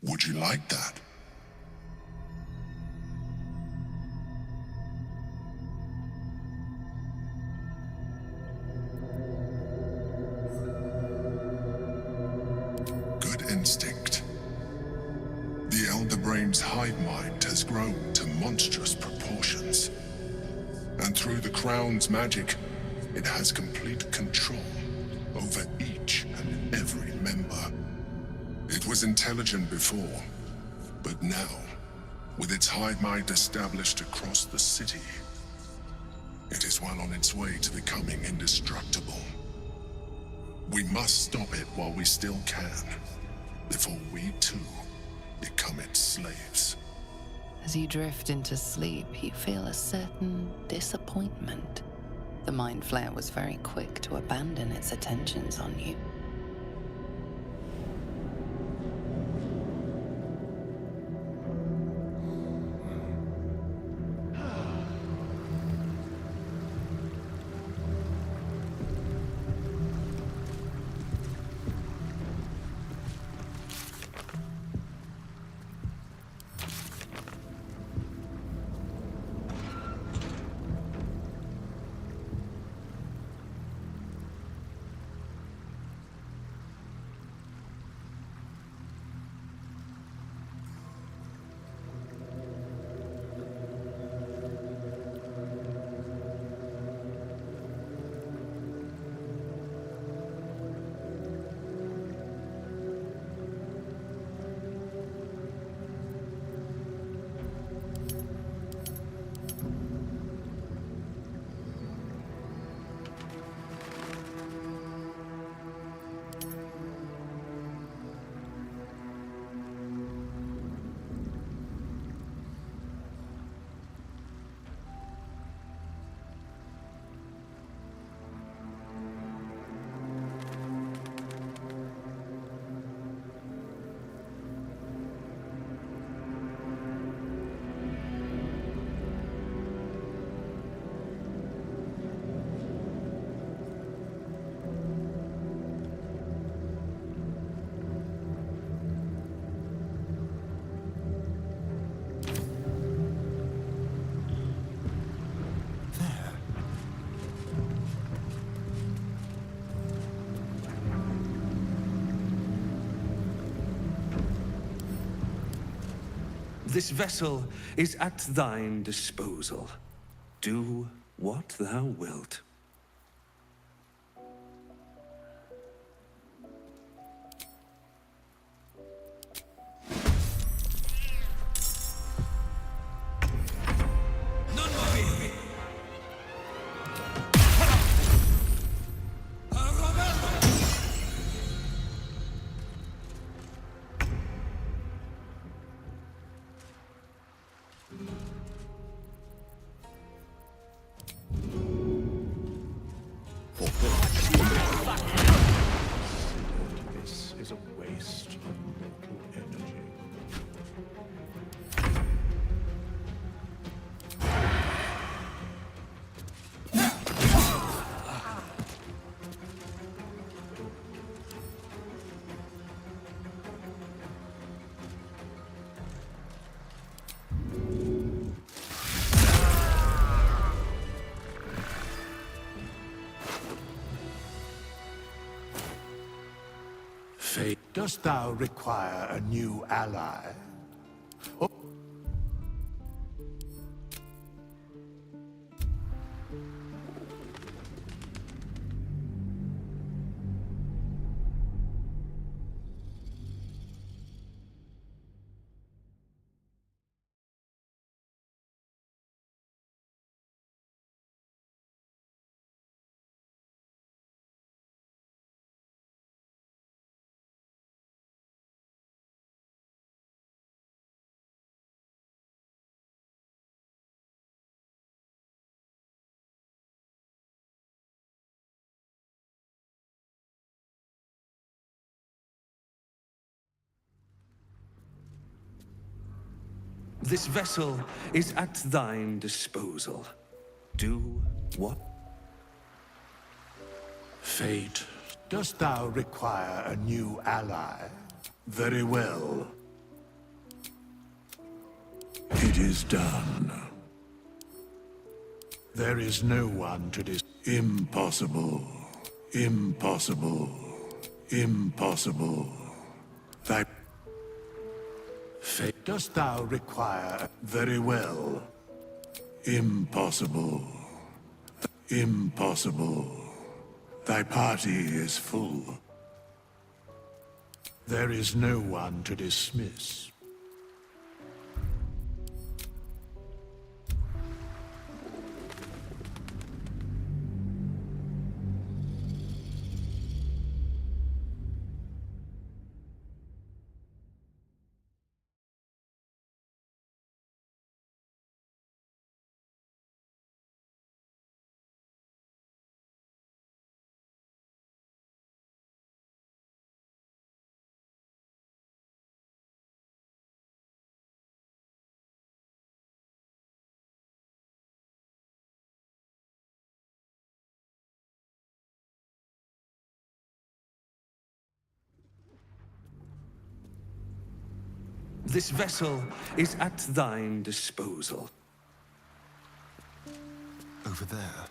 Would you like that? Good instinct. The Elder Brain's hive mind has grown to monstrous proportions. And through the Crown's magic, it has complete control over each and every member. It was intelligent before, but now, with its hive mind established across the city, it is well on its way to becoming indestructible. We must stop it while we still can, before we too become its slaves. As you drift into sleep, you feel a certain disappointment. The Mind Flayer was very quick to abandon its attentions on you. This vessel is at thine disposal. Do what thou wilt. This is a waste of mortal energy. Fate. Dost thou require a new ally? Or This vessel is at thine disposal. Do what? Fate. dost thou require a new ally? Very well. is done. There is no one to Impossible. Impossible. Impossible. Thy fate dost thou require? Very well. Impossible. Impossible. Thy party is full. There is no one to dismiss. This vessel is at thine disposal. Over there.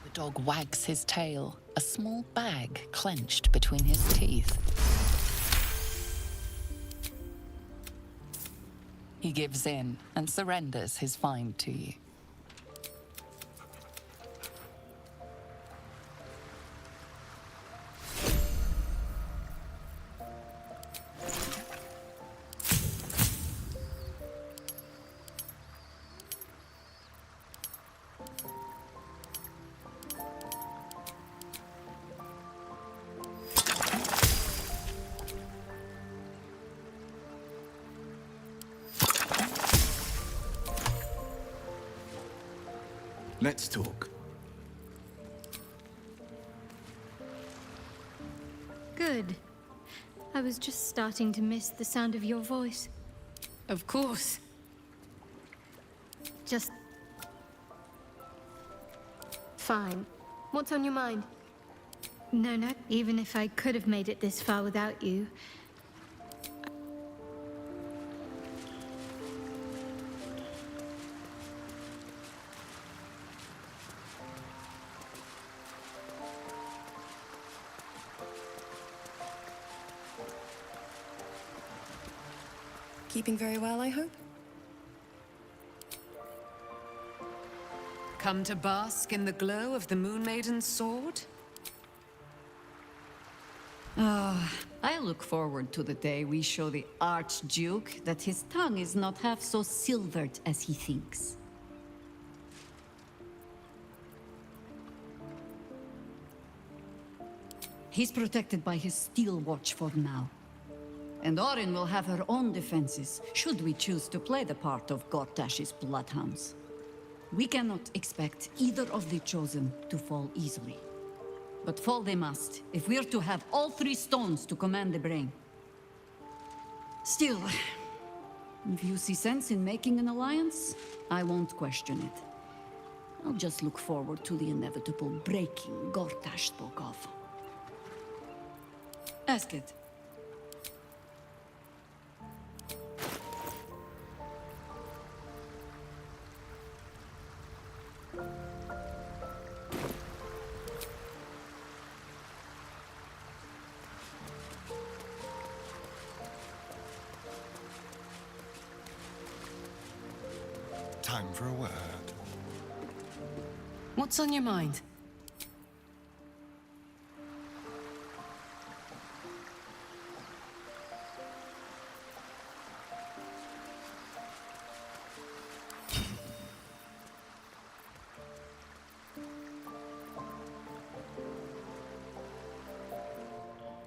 The dog wags his tail, a small bag clenched between his teeth. He gives in and surrenders his find to you. Let's talk. Good. I was just starting to miss the sound of your voice. Of course. Just... fine. What's on your mind? No, no. Even if I could have made it this far without you... Keeping very well, I hope? Come to bask in the glow of the Moon Maiden's sword? Ah, I look forward to the day we show the Archduke that his tongue is not half so silvered as he thinks. He's protected by his steel watch for now. And Orin will have her own defenses, should we choose to play the part of Gortash's bloodhounds. We cannot expect either of the Chosen to fall easily. But fall they must, if we're to have all three stones to command the brain. Still, if you see sense in making an alliance, I won't question it. I'll just look forward to the inevitable breaking Gortash spoke of. Ask it. Time for a word. What's on your mind?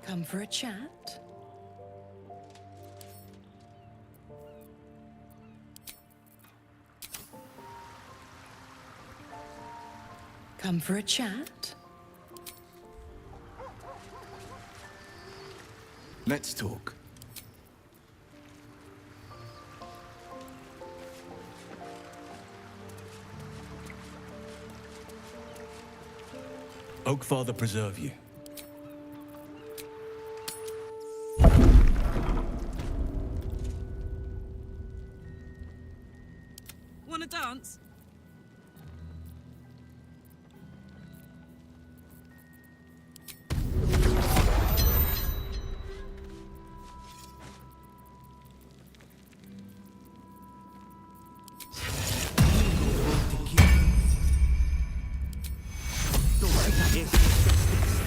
Come for a chat? Come for a chat? Let's talk. Oakfather preserve you. Wanna dance?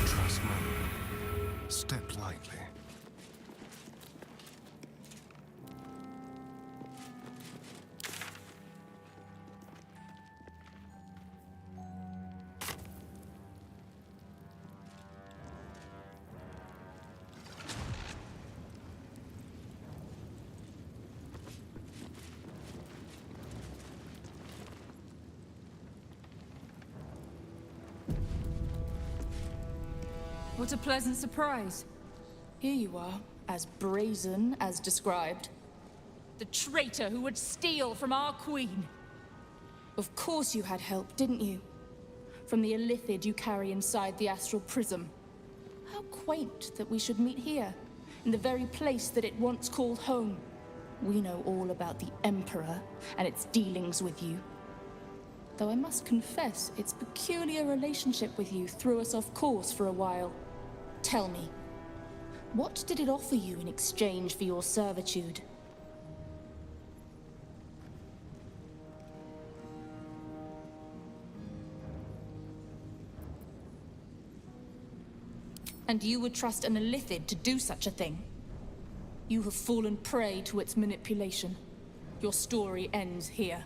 Trust me. Step lightly. What a pleasant surprise. Here you are, as brazen as described. The traitor who would steal from our queen. Of course you had help, didn't you? From the illithid you carry inside the astral prism. How quaint that we should meet here, in the very place that it once called home. We know all about the Emperor and its dealings with you. Though I must confess, its peculiar relationship with you threw us off course for a while. Tell me, what did it offer you in exchange for your servitude? And you would trust an illithid to do such a thing? You have fallen prey to its manipulation. Your story ends here.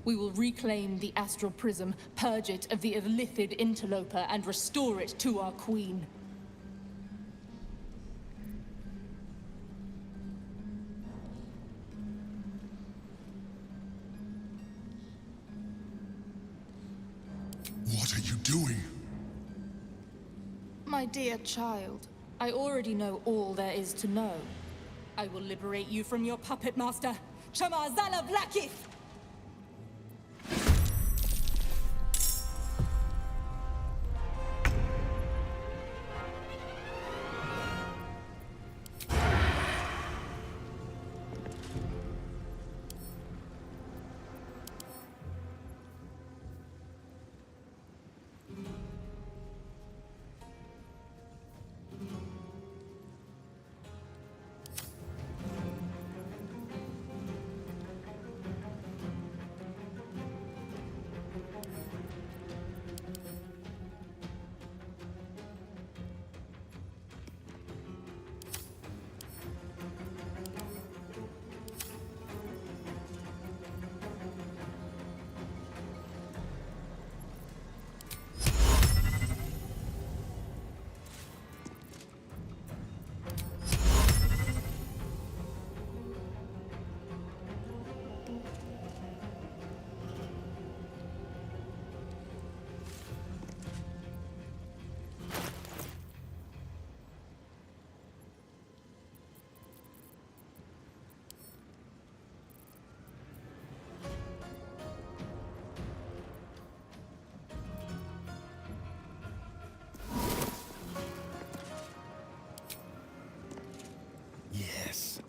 We will reclaim the astral prism, purge it of the illithid interloper, and restore it to our queen. What are you doing? My dear child, I already know all there is to know. I will liberate you from your puppet master, Chamazala Blackith! Yes.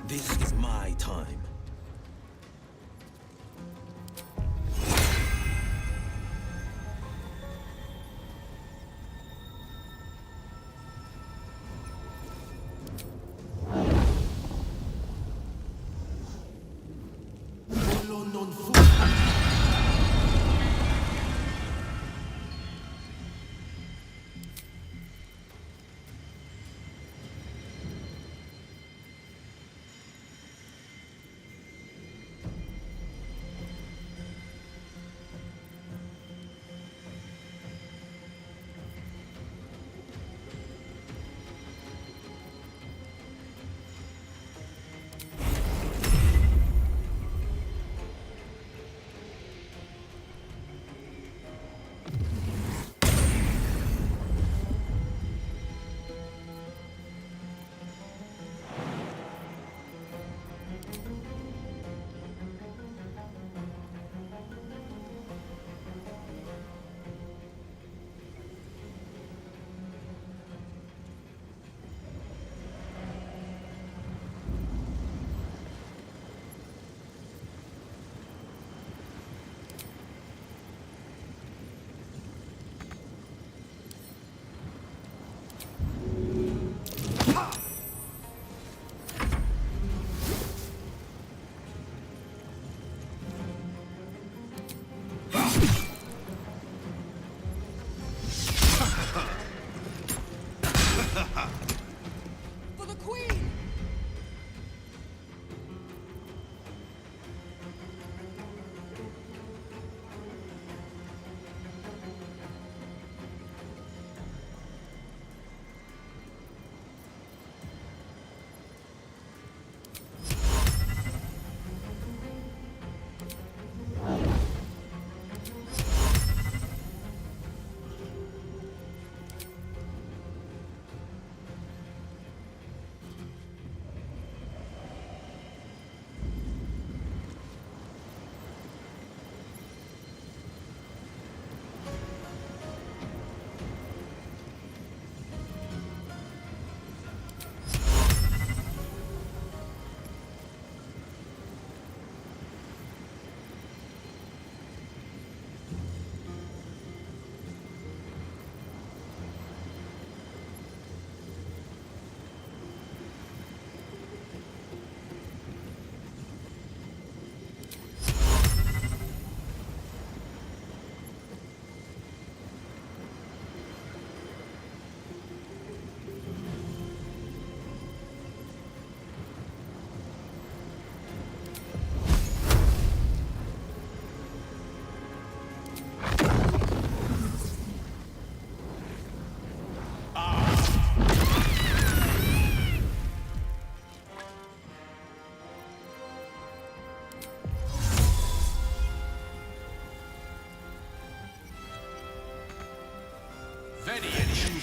This is my time.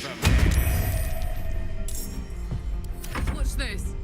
them! Watch this.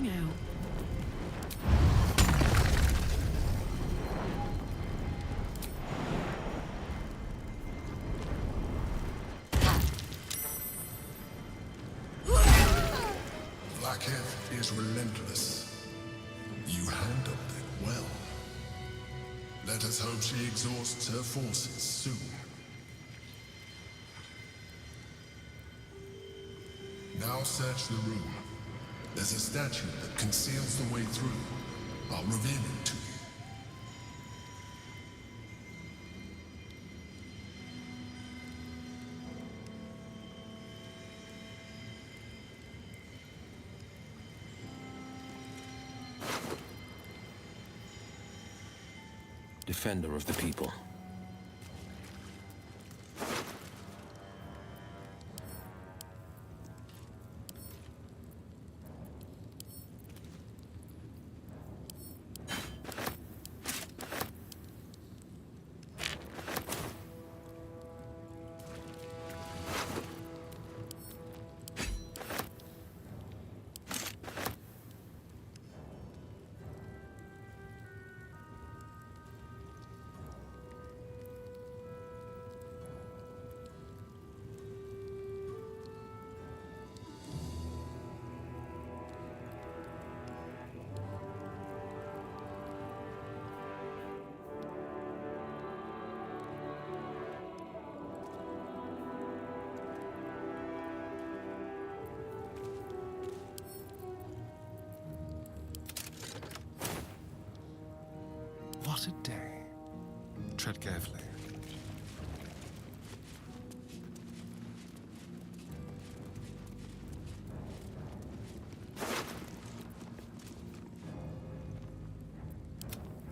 crying out. Blackheath is relentless. You handled it well. Let us hope she exhausts her forces soon. Now search the room. There's a statue that conceals the way through. I'll reveal it to you. Defender of the people. What a day. Tread carefully.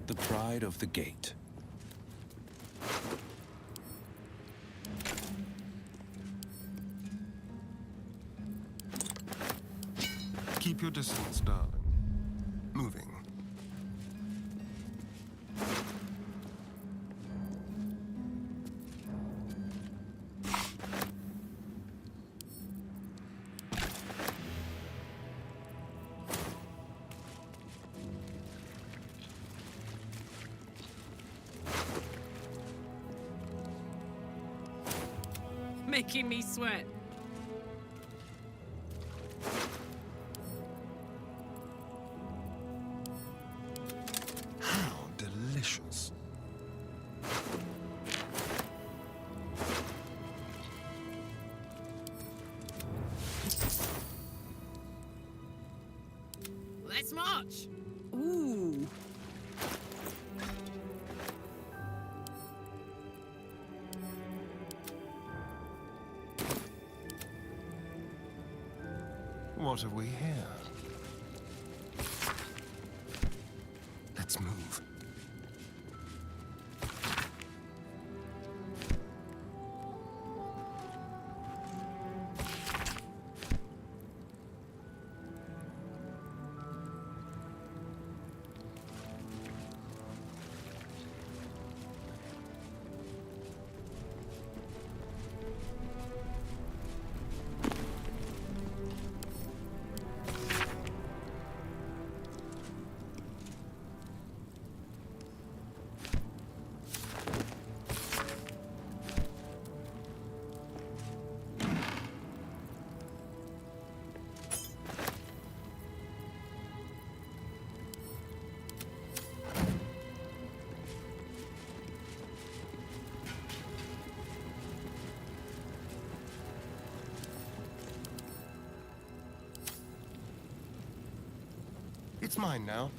The pride of the gate. Keep your distance, darling. Moving. Making me sweat. How delicious. Let's march. Ooh. What have we here? Let's move. It's mine now.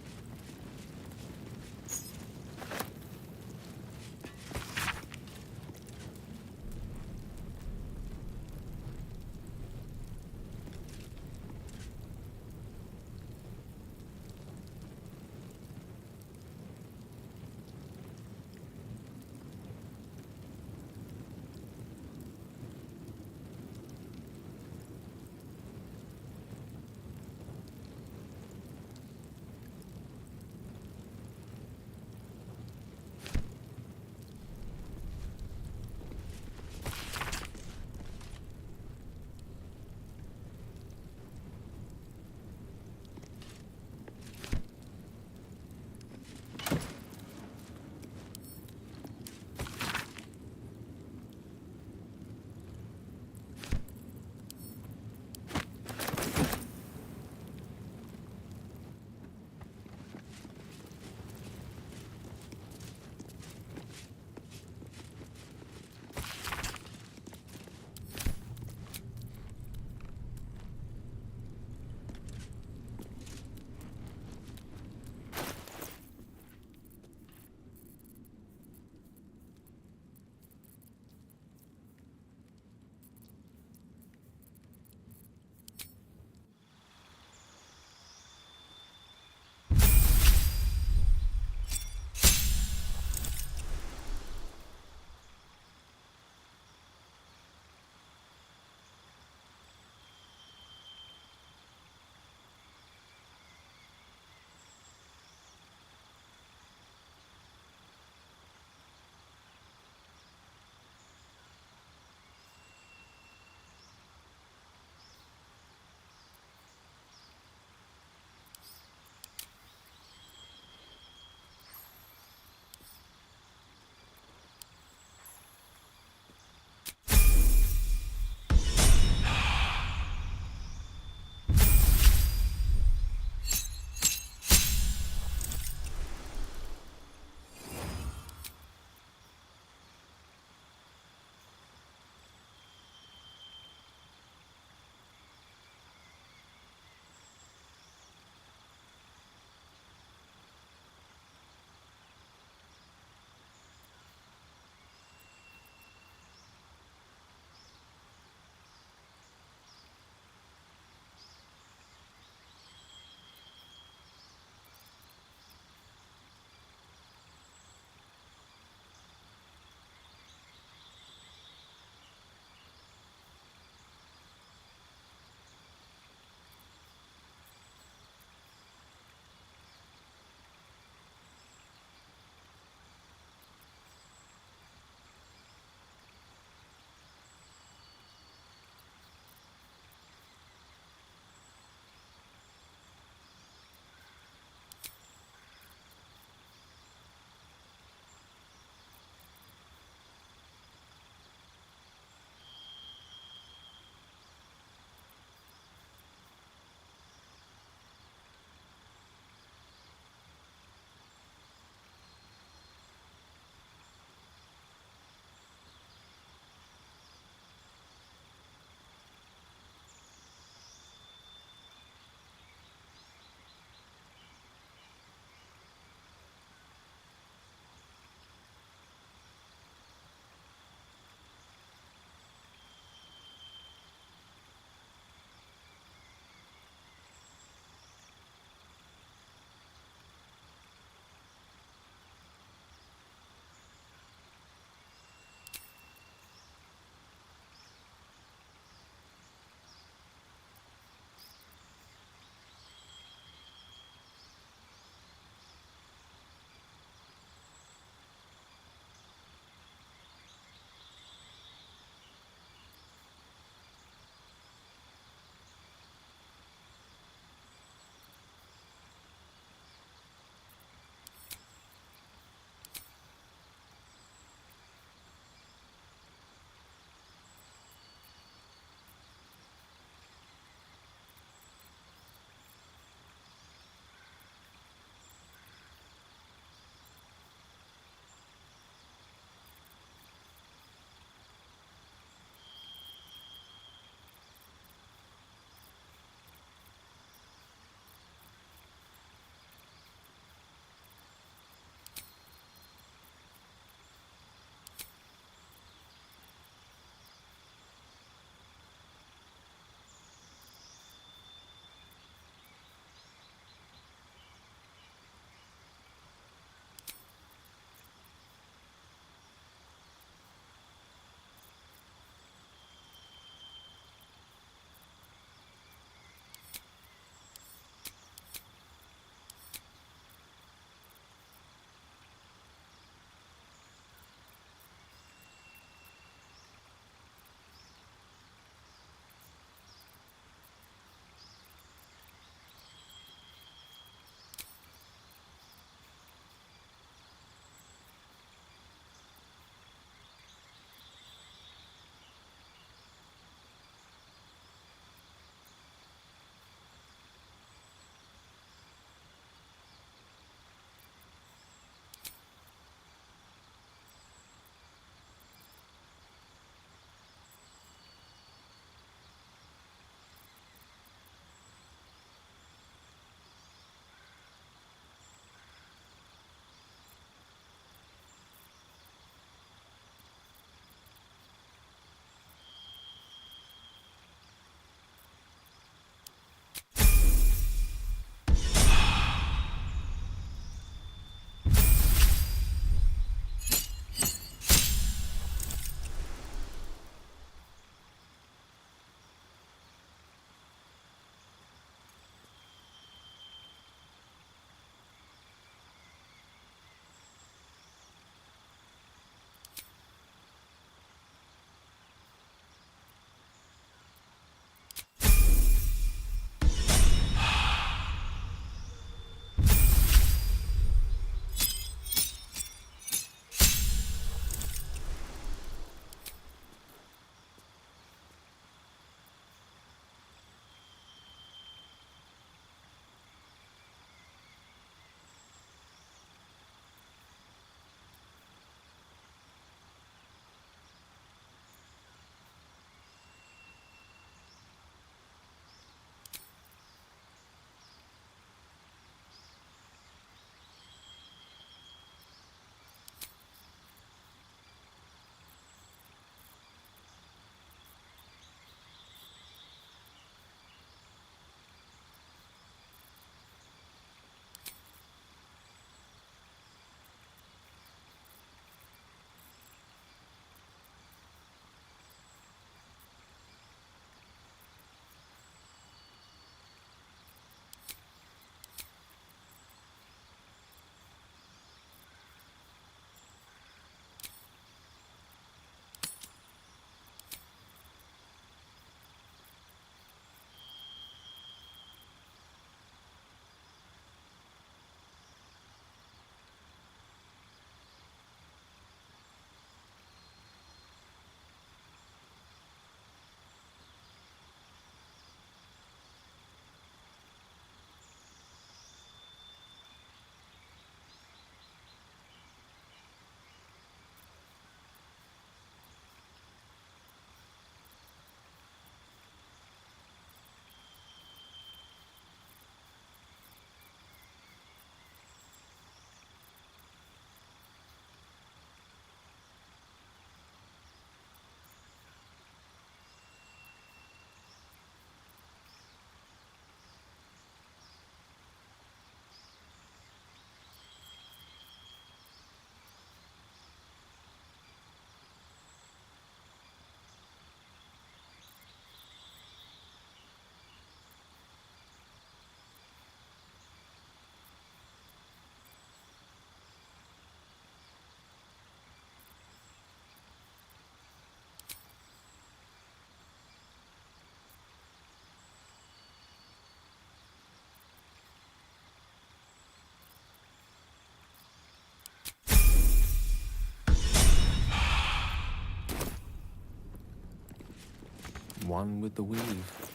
one with the weave.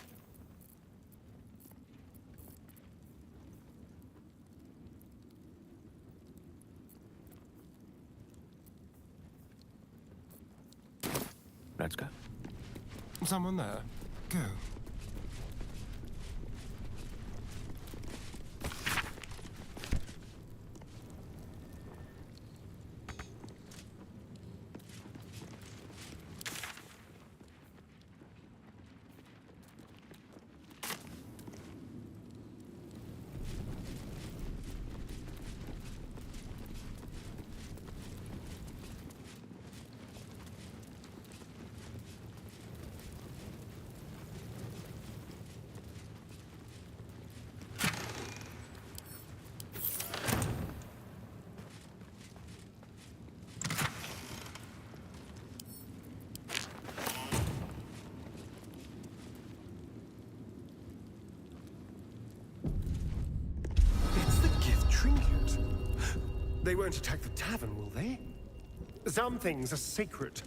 Let's go. Someone there. Go. Trinket. They won't attack the tavern, will they? Some things are sacred.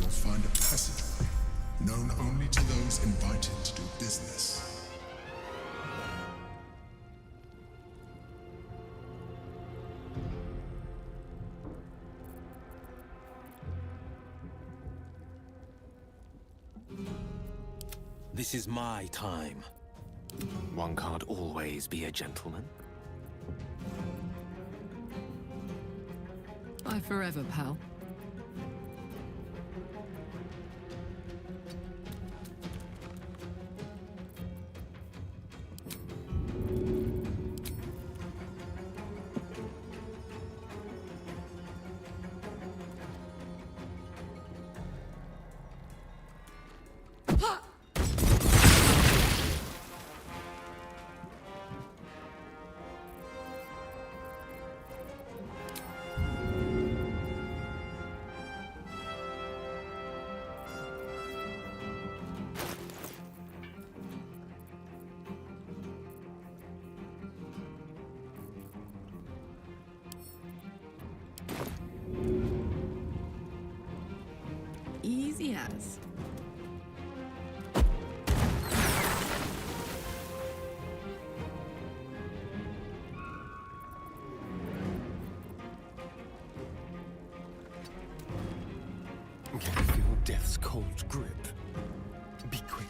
Find a passageway known only to those invited to do business. This is my time. One can't always be a gentleman. Bye forever, pal. Easy as. Can you feel death's cold grip? Be quick.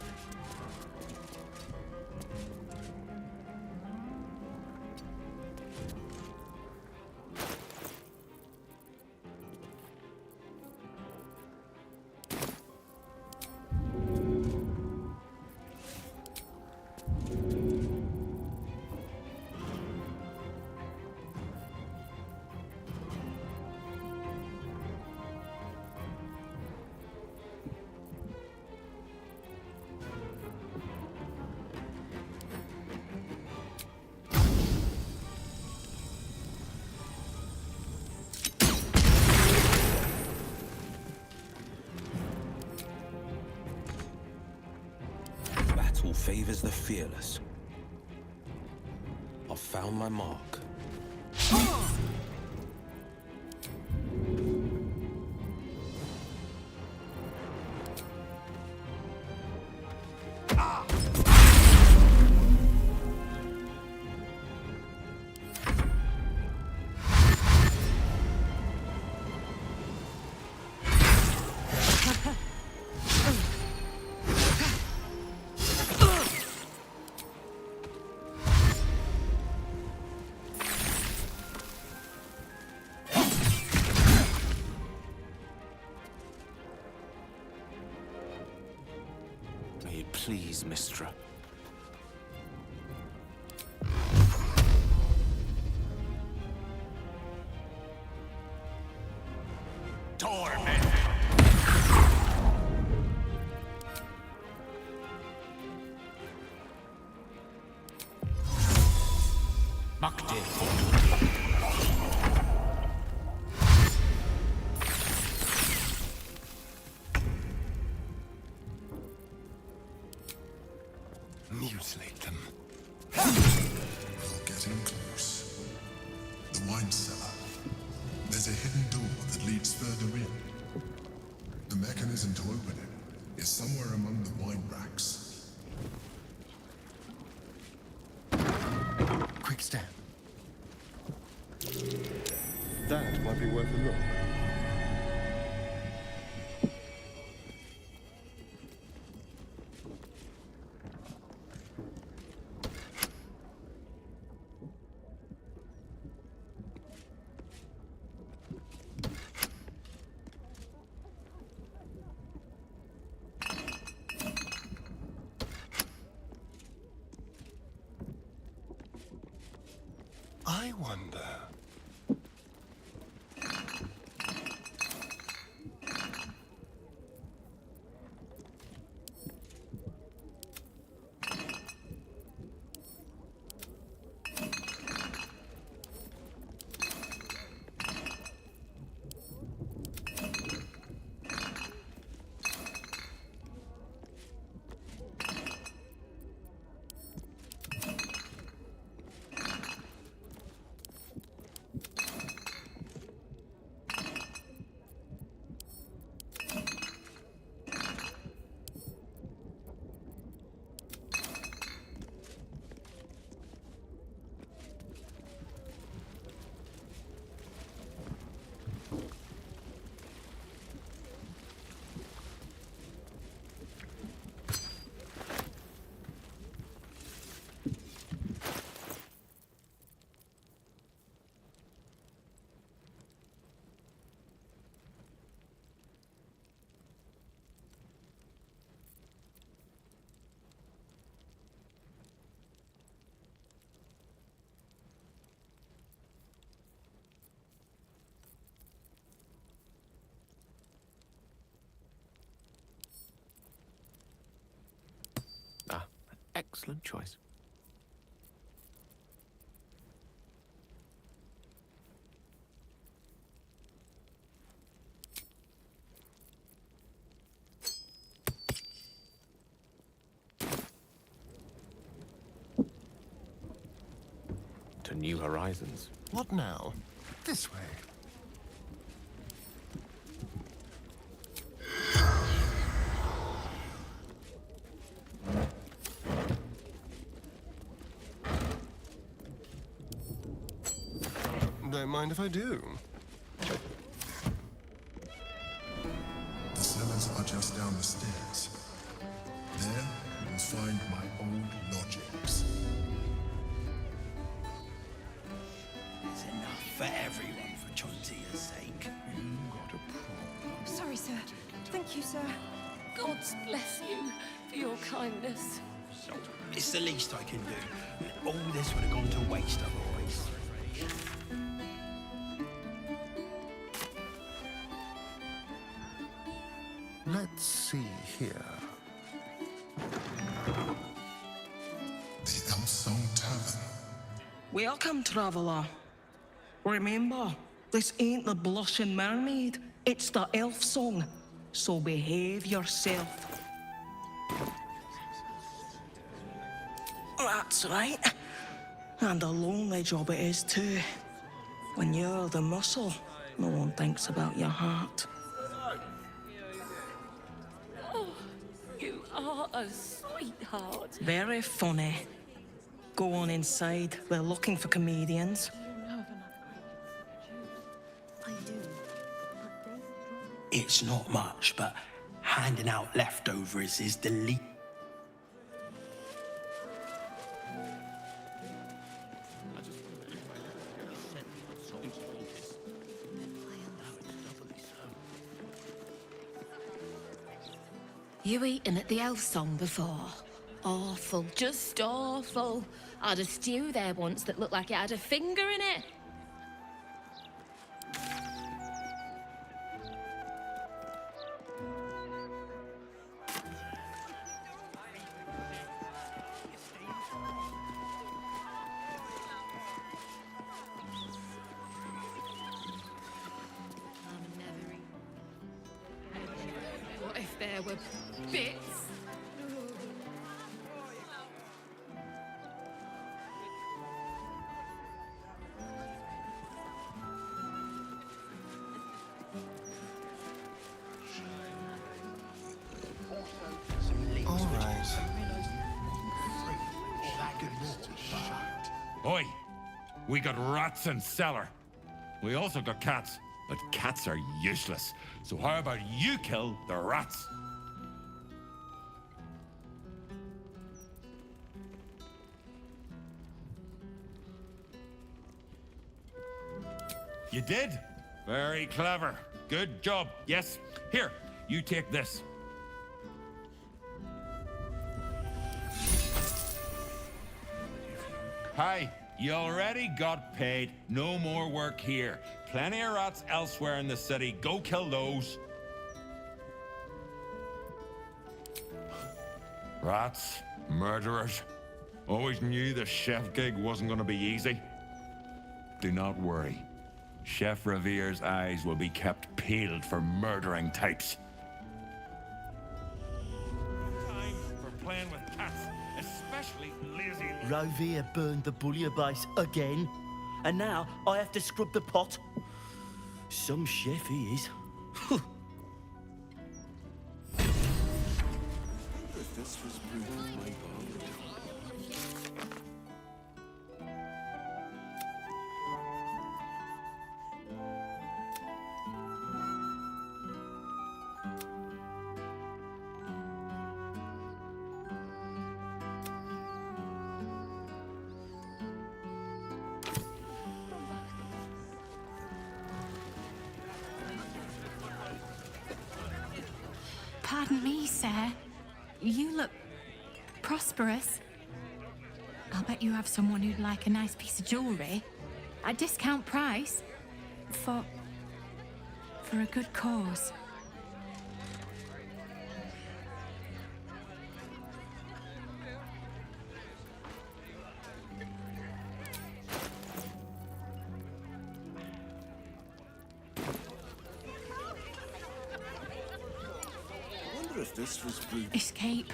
Battle favors the fearless. I've found my mark. May it please, Mistra. Torment! Makte. mutilate them. We're getting close. The wine cellar. There's a hidden door that leads further in. The mechanism to open it is somewhere among the wine racks. Quick step. That might be worth a look. I wonder. Excellent choice. To new horizons. What now? This way. Don't mind if I do. The cellars are just down the stairs. There, you will find my old lodgings. There's enough for everyone for Chontia's sake. Sorry, sir. Thank you, sir. God bless you for your kindness. It's the least I can do. All this would have gone to waste otherwise. Let's see here. The Elsong Tavern. Welcome, traveller. Remember, this ain't the Blushing Mermaid, it's the Elf Song. So behave yourself. That's right. And a lonely job it is too. When you're the muscle, no one thinks about your heart. Oh, you are a sweetheart. Very funny. Go on inside, we're looking for comedians. It's not much, but handing out leftovers is the least. You eaten at the Elf Song before? Awful, just awful. I had a stew there once that looked like it had a finger in it. What if there were bits? Oi! We got rats in cellar. We also got cats, but cats are useless. So how about you kill the rats? You did? Very clever. Good job. Yes. Here, you take this. Hi, you already got paid. No more work here. Plenty of rats elsewhere in the city. Go kill those. Rats, murderers. Always knew the chef gig wasn't going to be easy. Do not worry. Chef Revere's eyes will be kept peeled for murdering types. Time for playing with cats, especially lazy. Rovere burned the bouillabaisse again, and now I have to scrub the pot. Some chef he is. If this was brewed with my barley. Pardon me, sir. You look prosperous. I'll bet you have someone who'd like a nice piece of jewelry at discount price for a good cause. If this was brewed. Escape.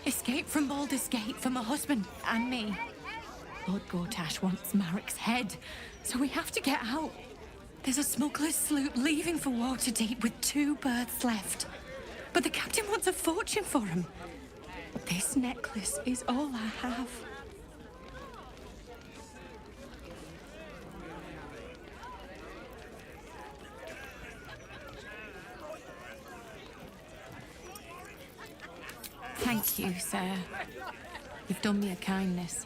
Escape from Baldur's Gate for my husband and me. Lord Gortash wants Marek's head, so we have to get out. There's a smuggler's sloop leaving for Waterdeep with 2 berths left. But the captain wants a fortune for him. This necklace is all I have. Thank you, sir. You've done me a kindness.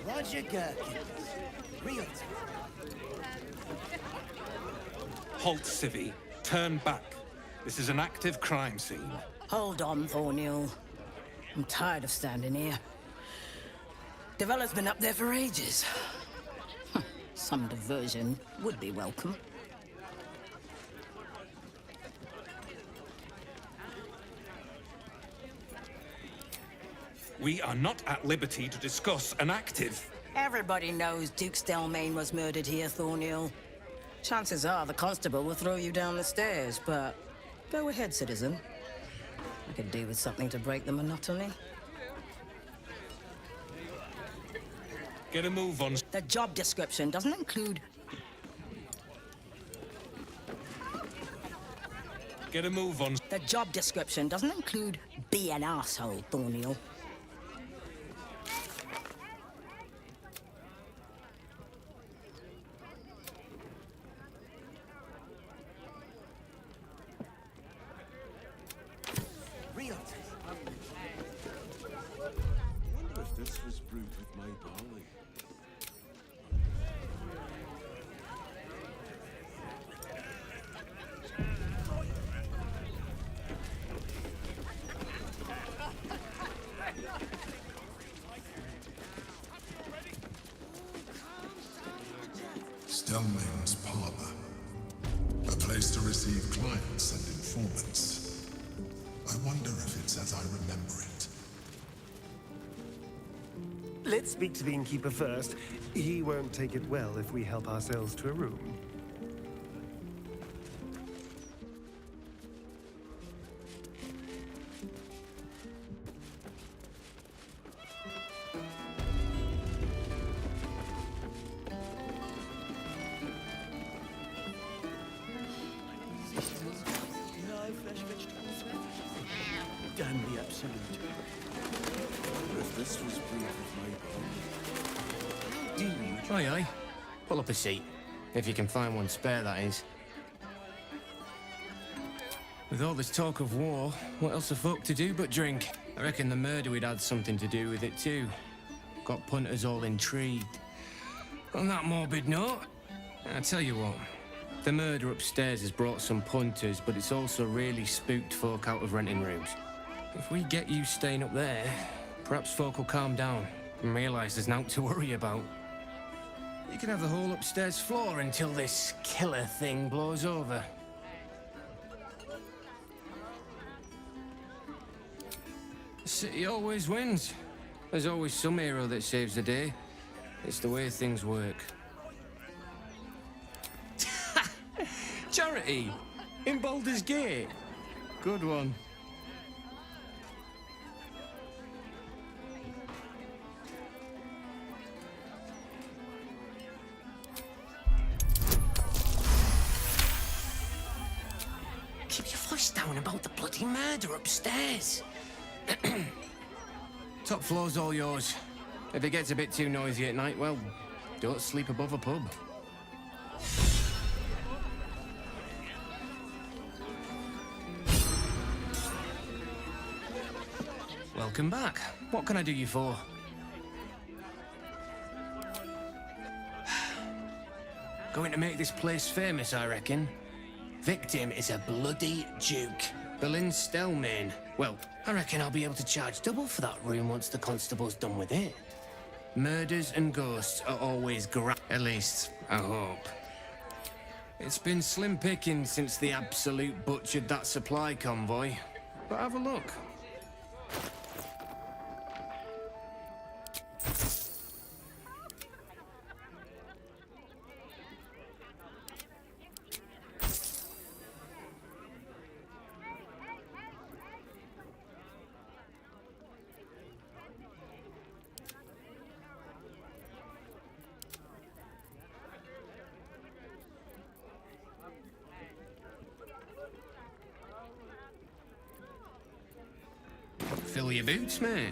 Roger Gherkin. Realty. Halt, Civvy. Turn back. This is an active crime scene. Hold on, Thornhill. I'm tired of standing here. Devella's been up there for ages. Some diversion would be welcome. We are not at liberty to discuss an active. Everybody knows Duke Stelmane was murdered here, Thornhill. Chances are the constable will throw you down the stairs, but go ahead, citizen. I could do with something to break the monotony. Get a move on. The job description doesn't include... Get a move on. The job description doesn't include be an arsehole, Thornhill. This was brewed with my barley. Stelmane's parlor. A place to receive clients and informants. I wonder if it's as I remember it. Let's speak to the innkeeper first. He won't take it well if we help ourselves to a room. Damn the absolute. If this was proof of my bond. Do you? Aye, aye. Pull up a seat. If you can find one spare, that is. With all this talk of war, what else are folk to do but drink? I reckon the murder we'd had something to do with it too. Got punters all intrigued. On that morbid note, I tell you what, the murder upstairs has brought some punters, but it's also really spooked folk out of renting rooms. If we get you staying up there, perhaps folk will calm down and realise there's naught to worry about. You can have the whole upstairs floor until this killer thing blows over. The city always wins. There's always some hero that saves the day. It's the way things work. Charity! In Baldur's Gate! Good one. Keep your voice down about the bloody murder upstairs. Top floor's all yours. If it gets a bit too noisy at night, well, don't sleep above a pub. Welcome back. What can I do you for? Going to make this place famous, I reckon. Victim is a bloody duke. Berlin Stellmain. Well, I reckon I'll be able to charge double for that room once the constable's done with it. Murders and ghosts are always at least, I hope. It's been slim picking since the Absolute butchered that supply convoy. But have a look. Fill your boots, mate.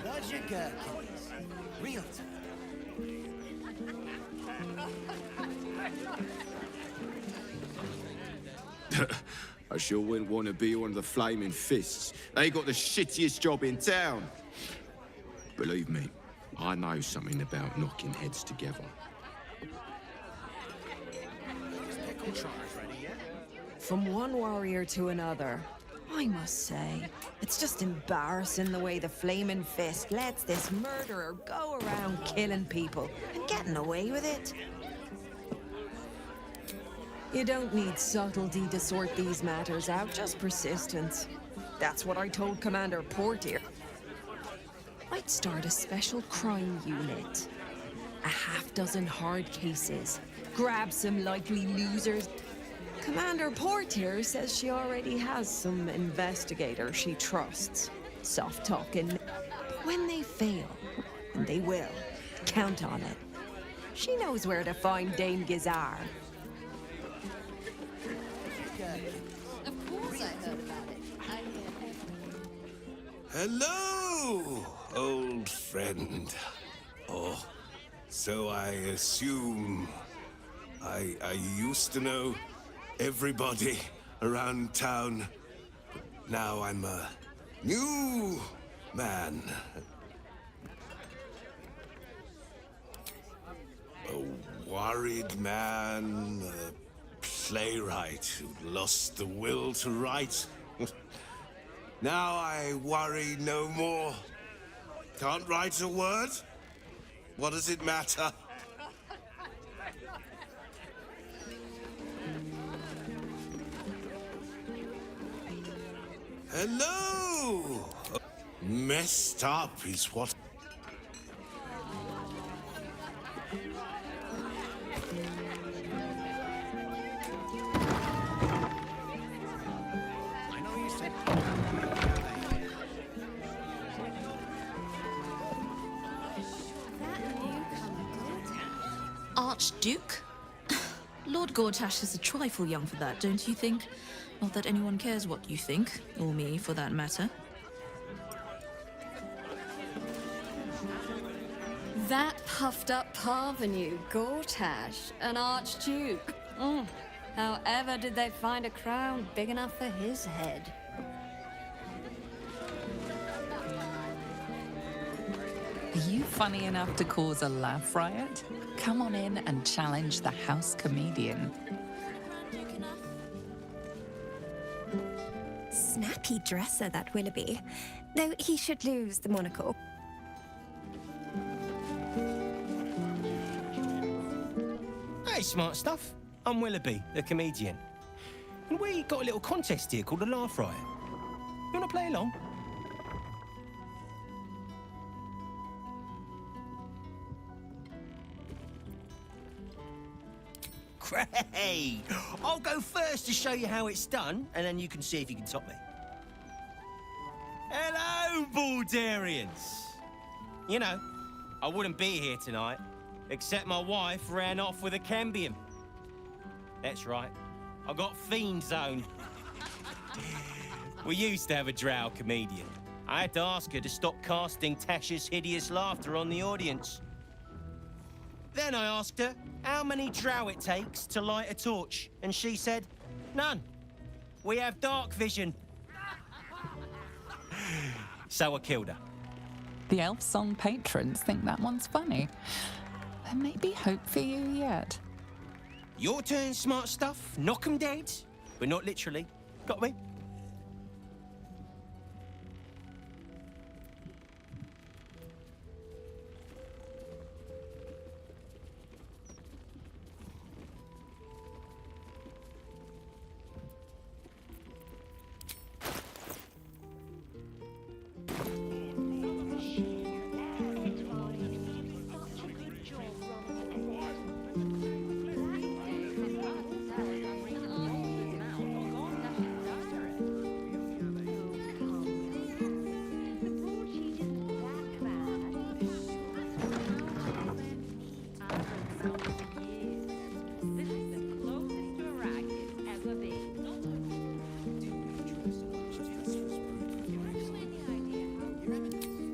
That's your gherkins. Real I sure wouldn't want to be one of the Flaming Fists. They got the shittiest job in town. Believe me, I know something about knocking heads together. From one warrior to another, I must say, it's just embarrassing the way the Flaming Fist lets this murderer go around killing people and getting away with it. You don't need subtlety to sort these matters out, just persistence. That's what I told Commander Portier. I'd start a special crime unit. A half-dozen hard cases. Grab some likely losers. Commander Portier says she already has some investigators she trusts. Soft talking. But when they fail, and they will, count on it. She knows where to find Dame Gizar. Of course I heard about it. Hello, old friend. Oh, so I assume I used to know everybody around town, but now I'm a new man. A worried man, a playwright who lost the will to write. Now I worry no more. Can't write a word? What does it matter? Hello! Messed up is what... Archduke? Lord Gortash is a trifle young for that, don't you think? Not that anyone cares what you think, or me for that matter. That puffed up parvenu, Gortash, an archduke. However did they find a crown big enough for his head? Are you funny enough to cause a laugh riot? Come on in and challenge the house comedian. Snappy dresser, that Willoughby. Though he should lose the monocle. Hey, smart stuff. I'm Willoughby, the comedian. And we got a little contest here called a Laugh Riot. You want to play along? Great! I'll go first to show you how it's done, and then you can see if you can top me. Hello, Baldarians! You know, I wouldn't be here tonight, except my wife ran off with a cambion. That's right, I got Fiend Zone. We used to have a drow comedian. I had to ask her to stop casting Tasha's hideous laughter on the audience. Then I asked her how many drow it takes to light a torch, and she said, none. We have dark vision. So I killed her. The Elf Song patrons think that one's funny. There may be hope for you yet. Your turn, smart stuff. Knock 'em dead, but not literally. Got me?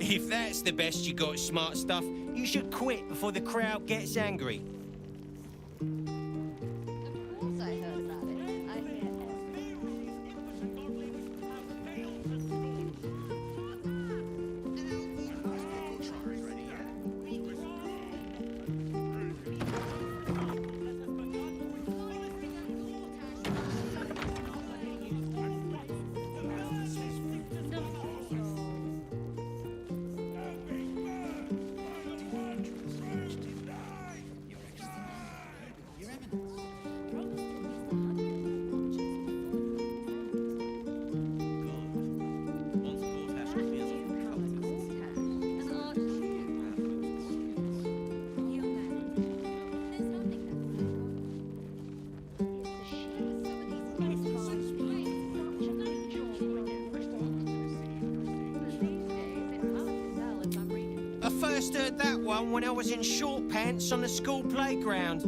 If that's the best you got, smart stuff, you should quit before the crowd gets angry. I first heard that one when I was in short pants on the school playground.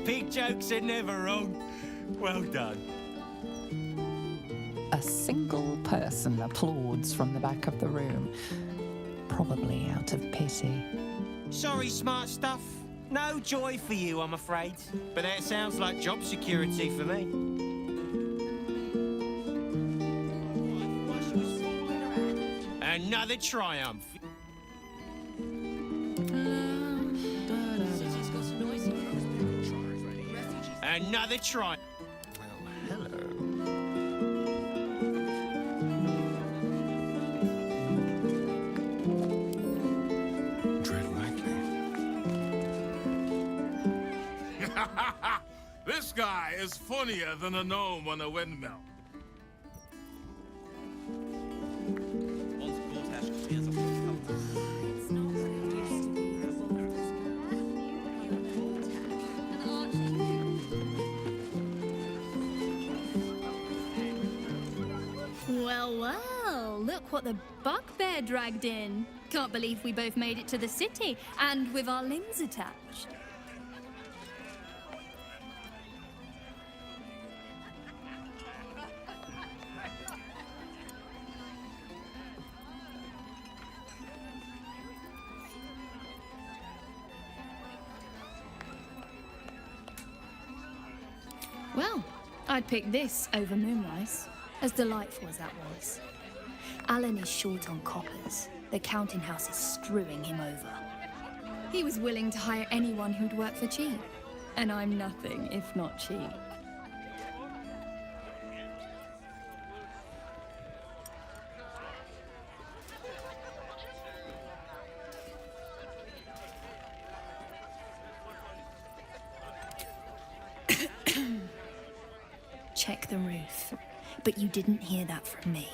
Big jokes are never wrong. Well done. A single person applauds from the back of the room. probably out of pity. Sorry, smart stuff. No joy for you, I'm afraid. But that sounds like job security for me. Another triumph. Another triumph. This guy is funnier than a gnome on a windmill. Well, well, look what the bugbear dragged in. Can't believe we both made it to the city, and with our limbs attached. Well, I'd pick this over Moonrise, as delightful as that was. Alan is short on coppers. The counting house is screwing him over. He was willing to hire anyone who'd work for cheap. And I'm nothing if not cheap. Check the roof. But you didn't hear that from me.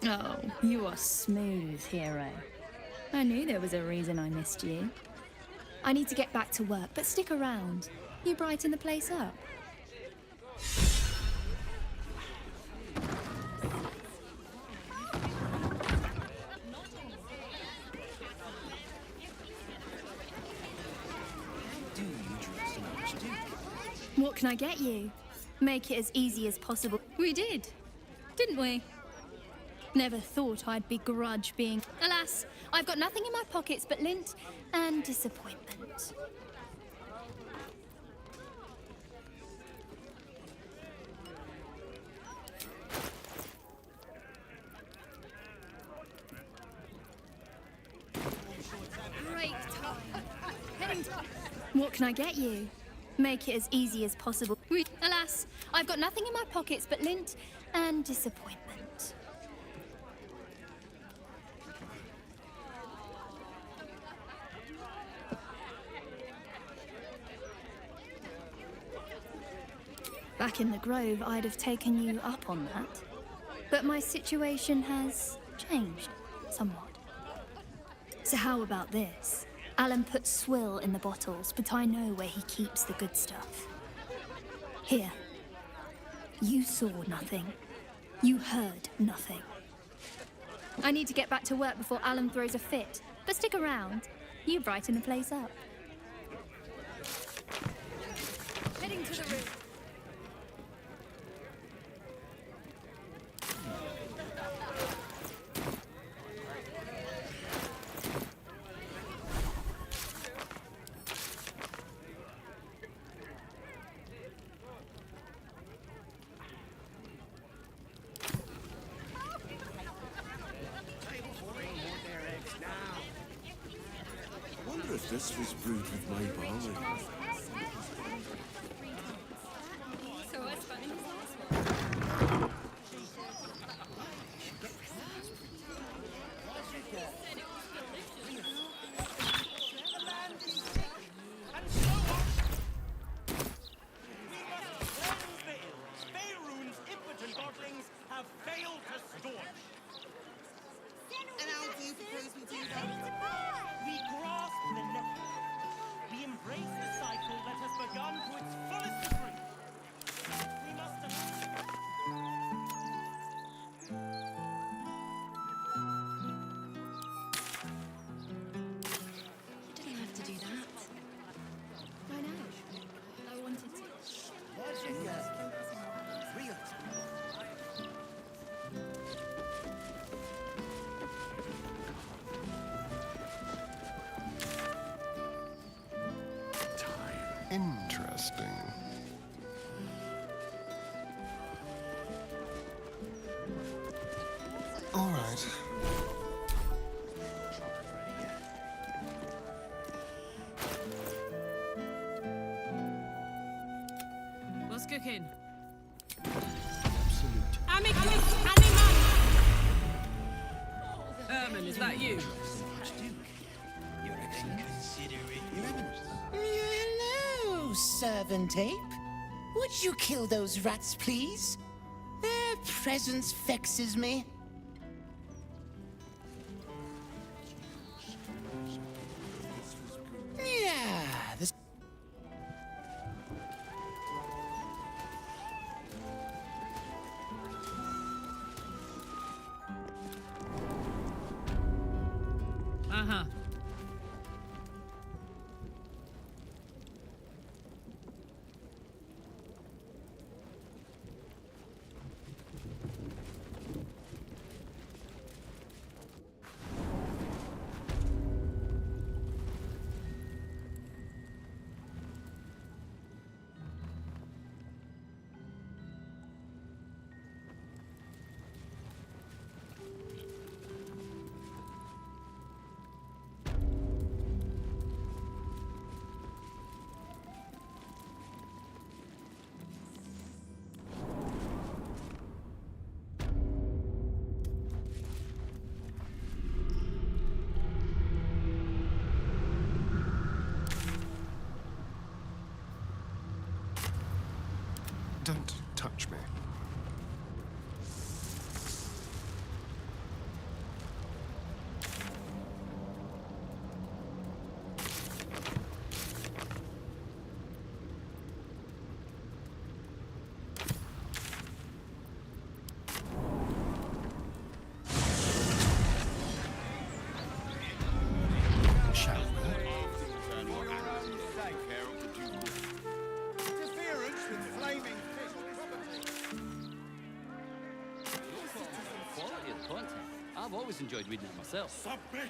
Oh, you are smooth, hero. I knew there was a reason I missed you. I need to get back to work, but stick around. You brighten the place up. What can I get you? Make it as easy as possible. We did, didn't we? Never thought I'd begrudge being... Alas, I've got nothing in my pockets but lint and disappointment. Break time. What can I get you? Make it as easy as possible. Alas, I've got nothing in my pockets but lint and disappointment. Back in the Grove, I'd have taken you up on that. But my situation has changed somewhat. So how about this? Alan puts swill in the bottles, but I know where he keeps the good stuff. Here. You saw nothing. You heard nothing. I need to get back to work before Alan throws a fit. But stick around. You brighten the place up. Heading to the roof. If this was brewed with my barley. So as funny as last one. Faerun's impotent godlings have failed to staunch. And how do you propose we do that? We grasp the net. We embrace the cycle Interesting. All right. What's cooking? Herman, is that you? Hello, servant ape. Would you kill those rats, please? Their presence vexes me. Yeah, this... Uh-huh. Don't touch me. Shall we? Interference with flaming Quality of the content. I've always enjoyed reading it myself. Submit!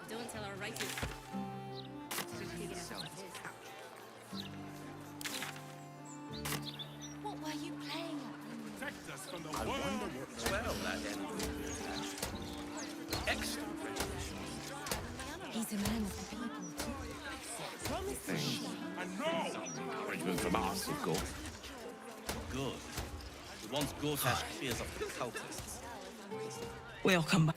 Don't tell our writers. What were you playing at? Protect us from the I world! wonder what... Well, that ended. Excellent rendition. He's a man of the people. And no! Arrangement from us, of course. Good. But once Gortash clears off the cultists. Welcome back.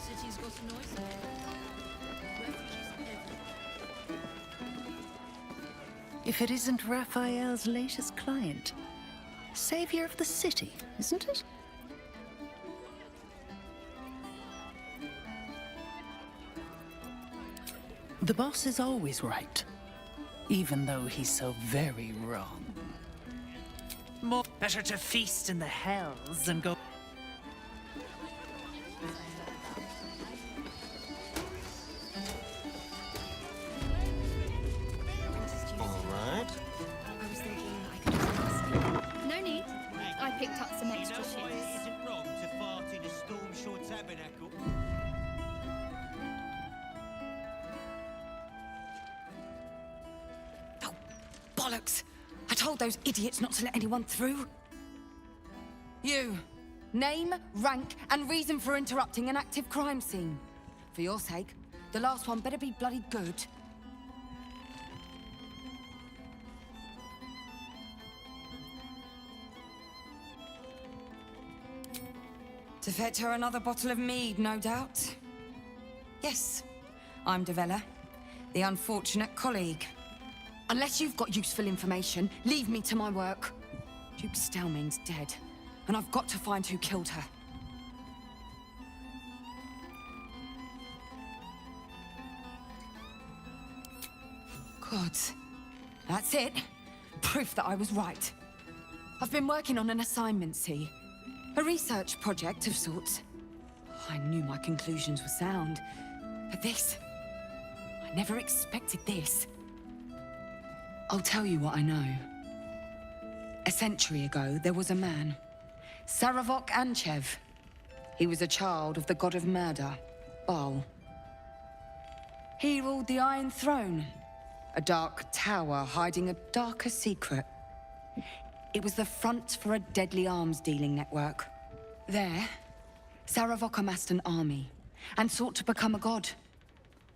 City's got a noise. Refugees everywhere. If it isn't Raphael's latest client. Savior of the city, isn't it? The boss is always right, even though he's so very wrong. Better to feast in the hells than go... Alright. I was thinking I could ask. No need. I picked up some extra shifts. It isn't wrong to fart in a Stormshore tabernacle. Bollocks! I told those idiots not to let anyone through. You. Name, rank, and reason for interrupting an active crime scene. For your sake, the last one better be bloody good. To fetch her another bottle of mead, no doubt. Yes, I'm Devella, the unfortunate colleague. Unless you've got useful information, leave me to my work. Duke Stelmane's dead, and I've got to find who killed her. Good. That's it. Proof that I was right. I've been working on an assignment, see? A research project of sorts. I knew my conclusions were sound, but this... I never expected this. I'll tell you what I know. A century ago, there was a man, Saravok Anchev. He was a child of the god of murder, Baal. He ruled the Iron Throne, a dark tower hiding a darker secret. It was the front for a deadly arms-dealing network. There, Saravok amassed an army and sought to become a god.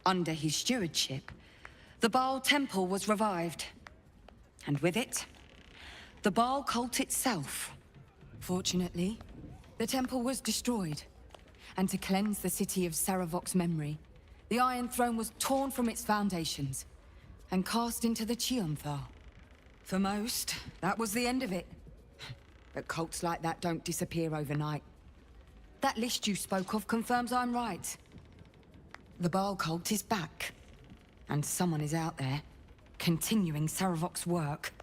Under his stewardship, the Baal Temple was revived. And with it, the Baal cult itself. Fortunately, the temple was destroyed. And to cleanse the city of Saravok's memory, the Iron Throne was torn from its foundations and cast into the Chionthar. For most, that was the end of it. But cults like that don't disappear overnight. That list you spoke of confirms I'm right. The Baal cult is back. And someone is out there, continuing Saravok's work.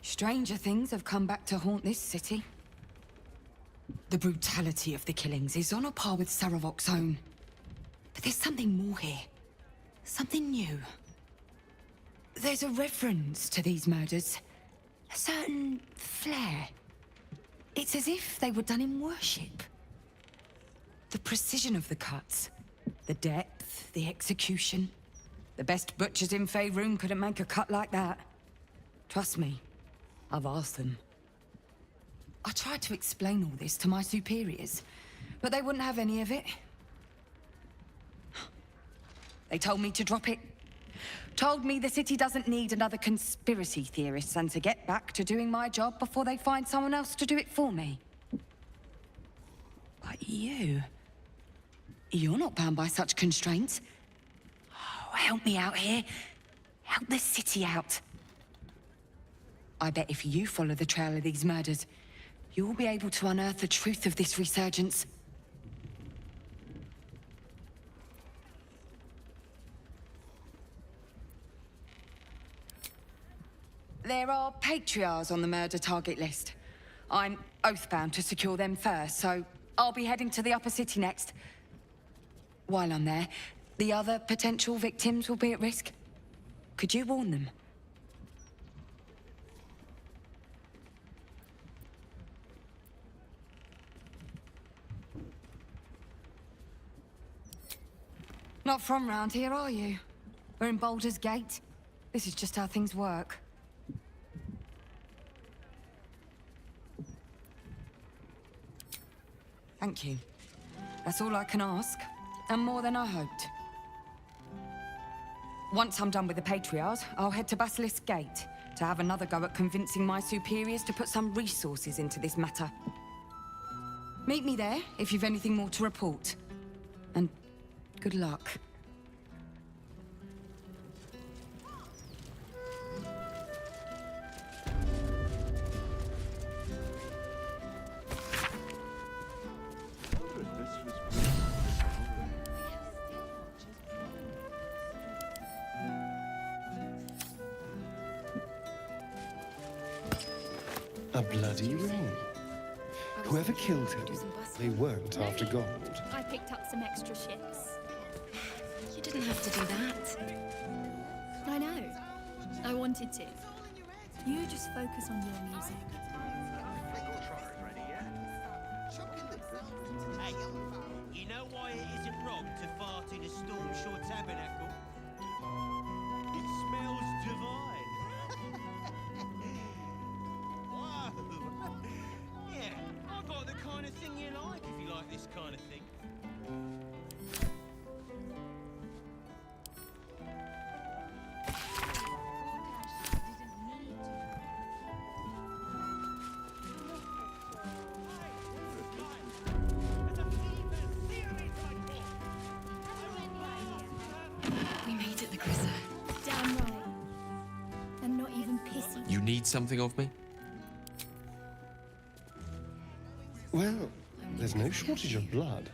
Stranger things have come back to haunt this city. The brutality of the killings is on a par with Saravok's own. But there's something more here. Something new. There's a reference to these murders. A certain flair. It's as if they were done in worship. The precision of the cuts. The depth, the execution. The best butchers in Faerun couldn't make a cut like that. Trust me, I've asked them. I tried to explain all this to my superiors, but they wouldn't have any of it. They told me to drop it. Told me the city doesn't need another conspiracy theorist and to get back to doing my job before they find someone else to do it for me. But you're not bound by such constraints. Oh, help me out here. Help the city out. I bet if you follow the trail of these murders, you'll be able to unearth the truth of this resurgence. There are patriarchs on the murder target list. I'm oath-bound to secure them first, so I'll be heading to the upper city next. While I'm there, the other potential victims will be at risk. Could you warn them? Not from round here, are you? We're in Baldur's Gate. This is just how things work. Thank you. That's all I can ask, and more than I hoped. Once I'm done with the Patriarchs, I'll head to Basilisk Gate to have another go at convincing my superiors to put some resources into this matter. Meet me there if you've anything more to report. And good luck. A bloody ring. Whoever killed him, they weren't after gold. I picked up some extra ships. You didn't have to do that. I know. I wanted to. You just focus on your music. Hey, you know why it isn't wrong to fart in a Stormshore tabernacle? It smells divine. Whoa! Yeah, I've got the kind of thing you like if you like this kind of thing. We made it, Lagrissa. Damn right. And not even pissy. You need something of me? Well, there's no shortage of blood.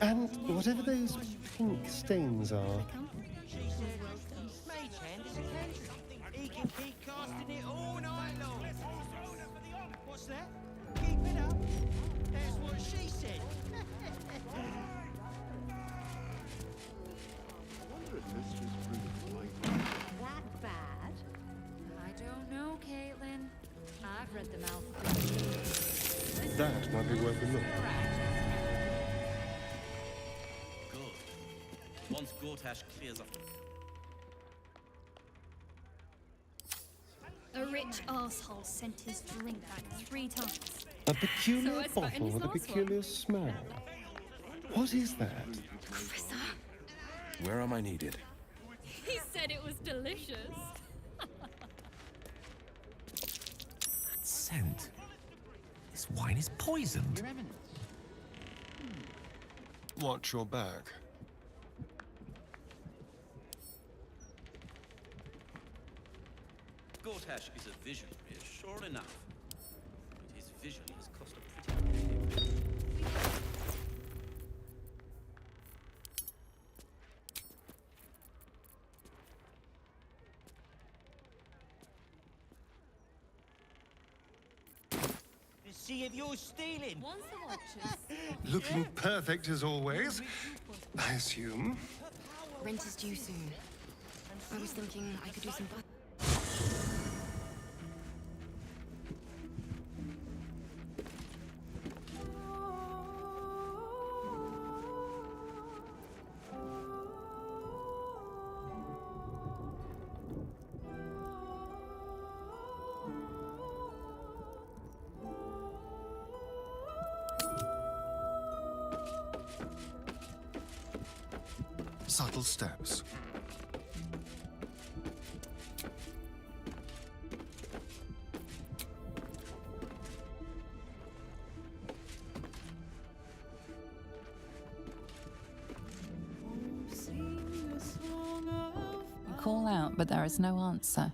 And whatever those pink stains are. Mage hand is a cantrip. He can keep casting it all night long. What's that? Keep it up. That's what she said. That bad? I That might be worth a look. Good. Once Gortash clears up. A rich asshole sent his drink back 3 times. A peculiar So I spat in bottle his with a last one. peculiar smell. What is that? Officer, Where am I needed? he said it was delicious. That scent. This wine is poisoned. Watch your back. Gortash is a visionary, sure enough. But his vision has cost a pretty... See if you're stealing. Once the watches. Looking perfect as always, I assume. Rent is due soon. I was thinking I could do some... Subtle steps. You call out, but there is no answer.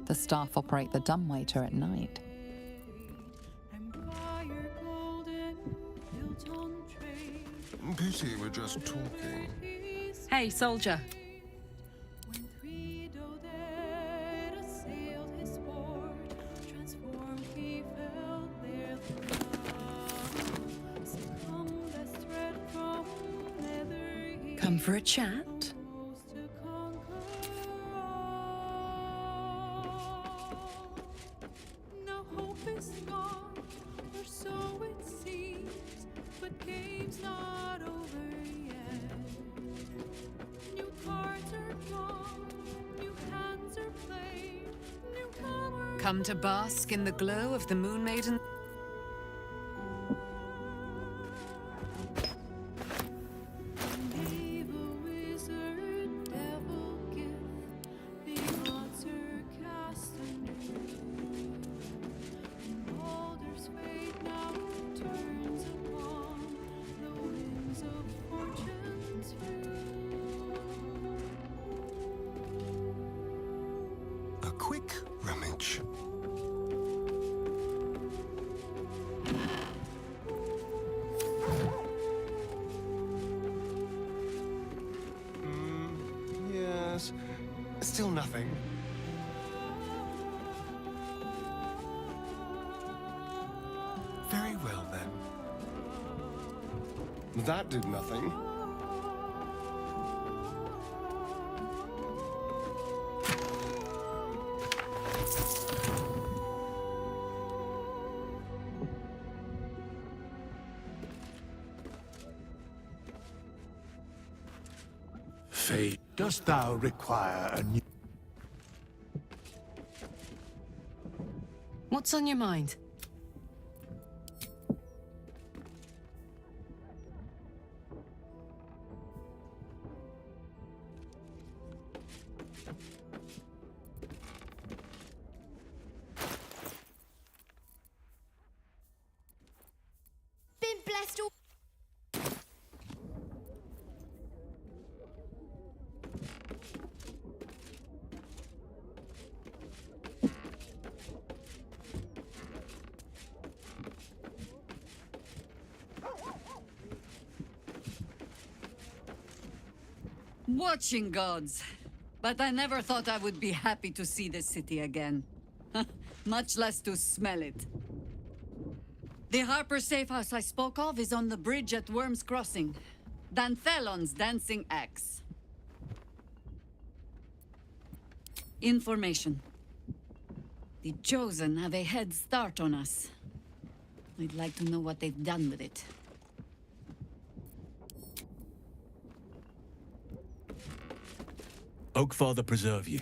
The staff operate the dumbwaiter at night. Pity we're just talking. Hey, soldier. Come for a chat? No hope is gone, or so it seems, but game's not over yet. New cards are drawn, new hands are played, newcomers. Come to bask in the glow of the Moon Maiden? A quick rummage. Yes. Still nothing. Very well, then. That did nothing. Fate, dost thou require a new... What's on your mind? Been blessed all... Watching gods. But I never thought I would be happy to see the city again. Much less to smell it. The Harper safe house I spoke of is on the bridge at Worm's Crossing. Danthelon's dancing axe. Information. The Chosen have a head start on us. I'd like to know what they've done with it. Oakfather preserve you.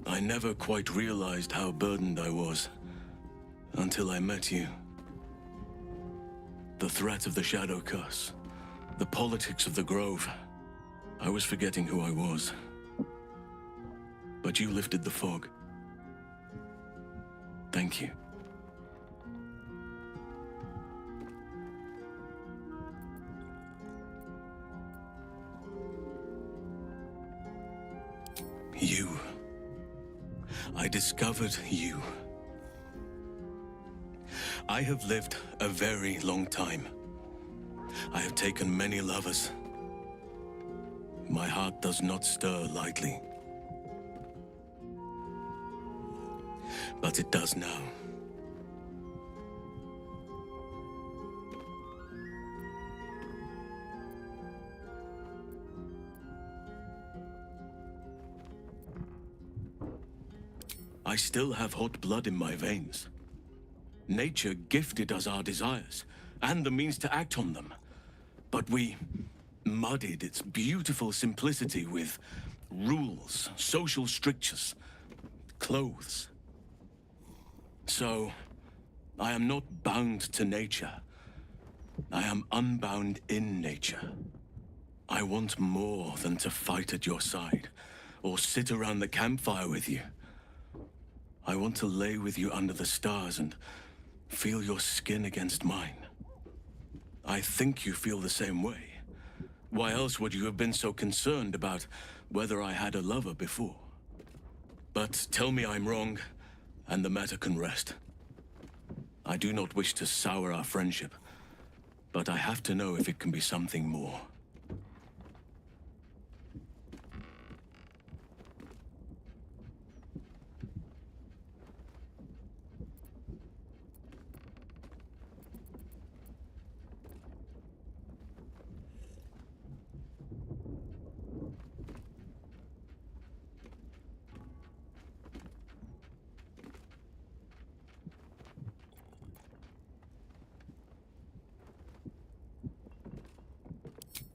I never quite realized how burdened I was until I met you. The threat of the Shadow Curse, the politics of the Grove. I was forgetting who I was. But you lifted the fog. Thank you. You. I discovered you. I have lived a very long time. I have taken many lovers. My heart does not stir lightly. But it does now. I still have hot blood in my veins. Nature gifted us our desires, and the means to act on them. But we muddied its beautiful simplicity with rules, social strictures, clothes. So, I am not bound to nature. I am unbound in nature. I want more than to fight at your side, or sit around the campfire with you. I want to lay with you under the stars and feel your skin against mine. I think you feel the same way. Why else would you have been so concerned about whether I had a lover before? But tell me I'm wrong, and the matter can rest. I do not wish to sour our friendship, but I have to know if it can be something more.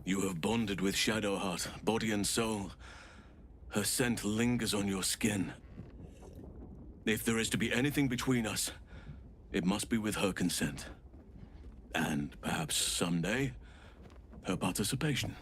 You have bonded with Shadowheart, body and soul. Her scent lingers on your skin. If there is to be anything between us, it must be with her consent. And perhaps someday, her participation.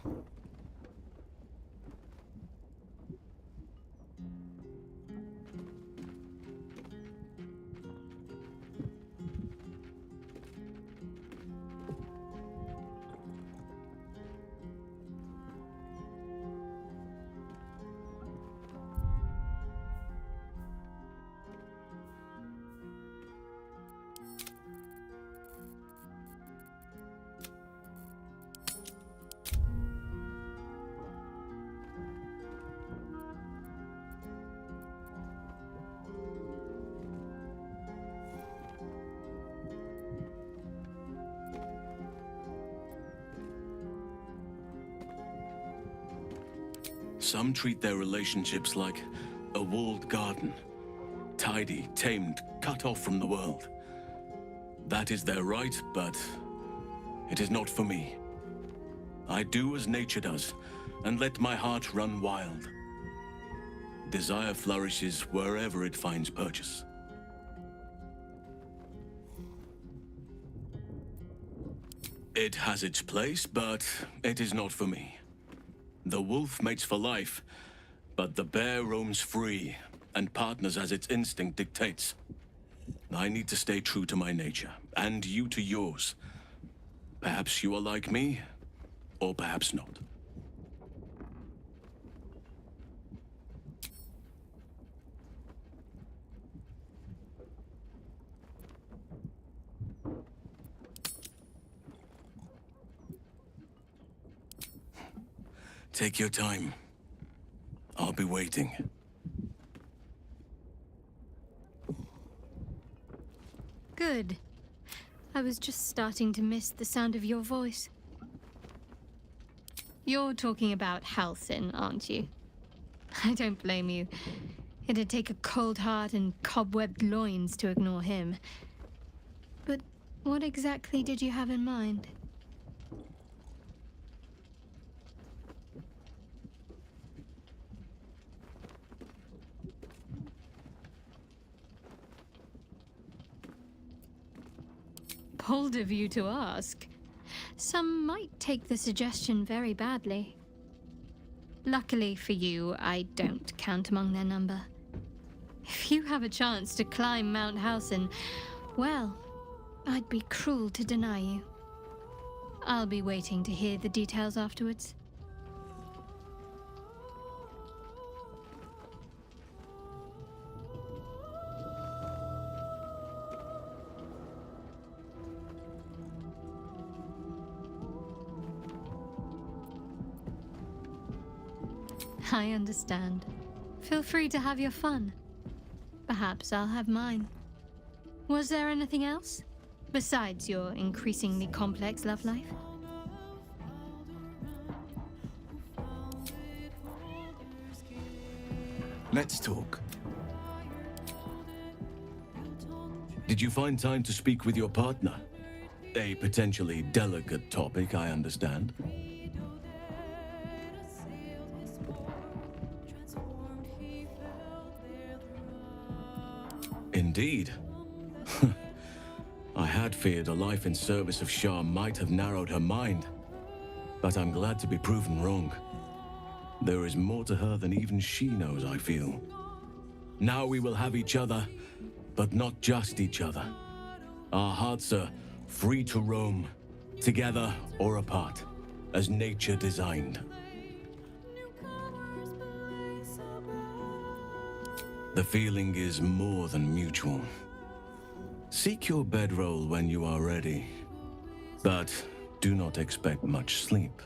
Some treat their relationships like a walled garden. Tidy, tamed, cut off from the world. That is their right, but it is not for me. I do as nature does, and let my heart run wild. Desire flourishes wherever it finds purchase. It has its place, but it is not for me. The wolf mates for life, but the bear roams free and partners as its instinct dictates. I need to stay true to my nature, and you to yours. Perhaps you are like me, or perhaps not. Take your time. I'll be waiting. Good. I was just starting to miss the sound of your voice. You're talking about Halcyon, aren't you? I don't blame you. It'd take a cold heart and cobwebbed loins to ignore him. But what exactly did you have in mind? Bold of you to ask. Some might take the suggestion very badly. Luckily for you, I don't count among their number. If you have a chance to climb Mount Halcyon, well, I'd be cruel to deny you. I'll be waiting to hear the details afterwards. I understand. Feel free to have your fun. Perhaps I'll have mine. Was there anything else? Besides your increasingly complex love life? Let's talk. Did you find time to speak with your partner? A potentially delicate topic, I understand. Indeed. I had feared a life in service of Shah might have narrowed her mind, but I'm glad to be proven wrong. There is more to her than even she knows, I feel. Now we will have each other, but not just each other. Our hearts are free to roam, together or apart, as nature designed. The feeling is more than mutual. Seek your bedroll when you are ready, but do not expect much sleep.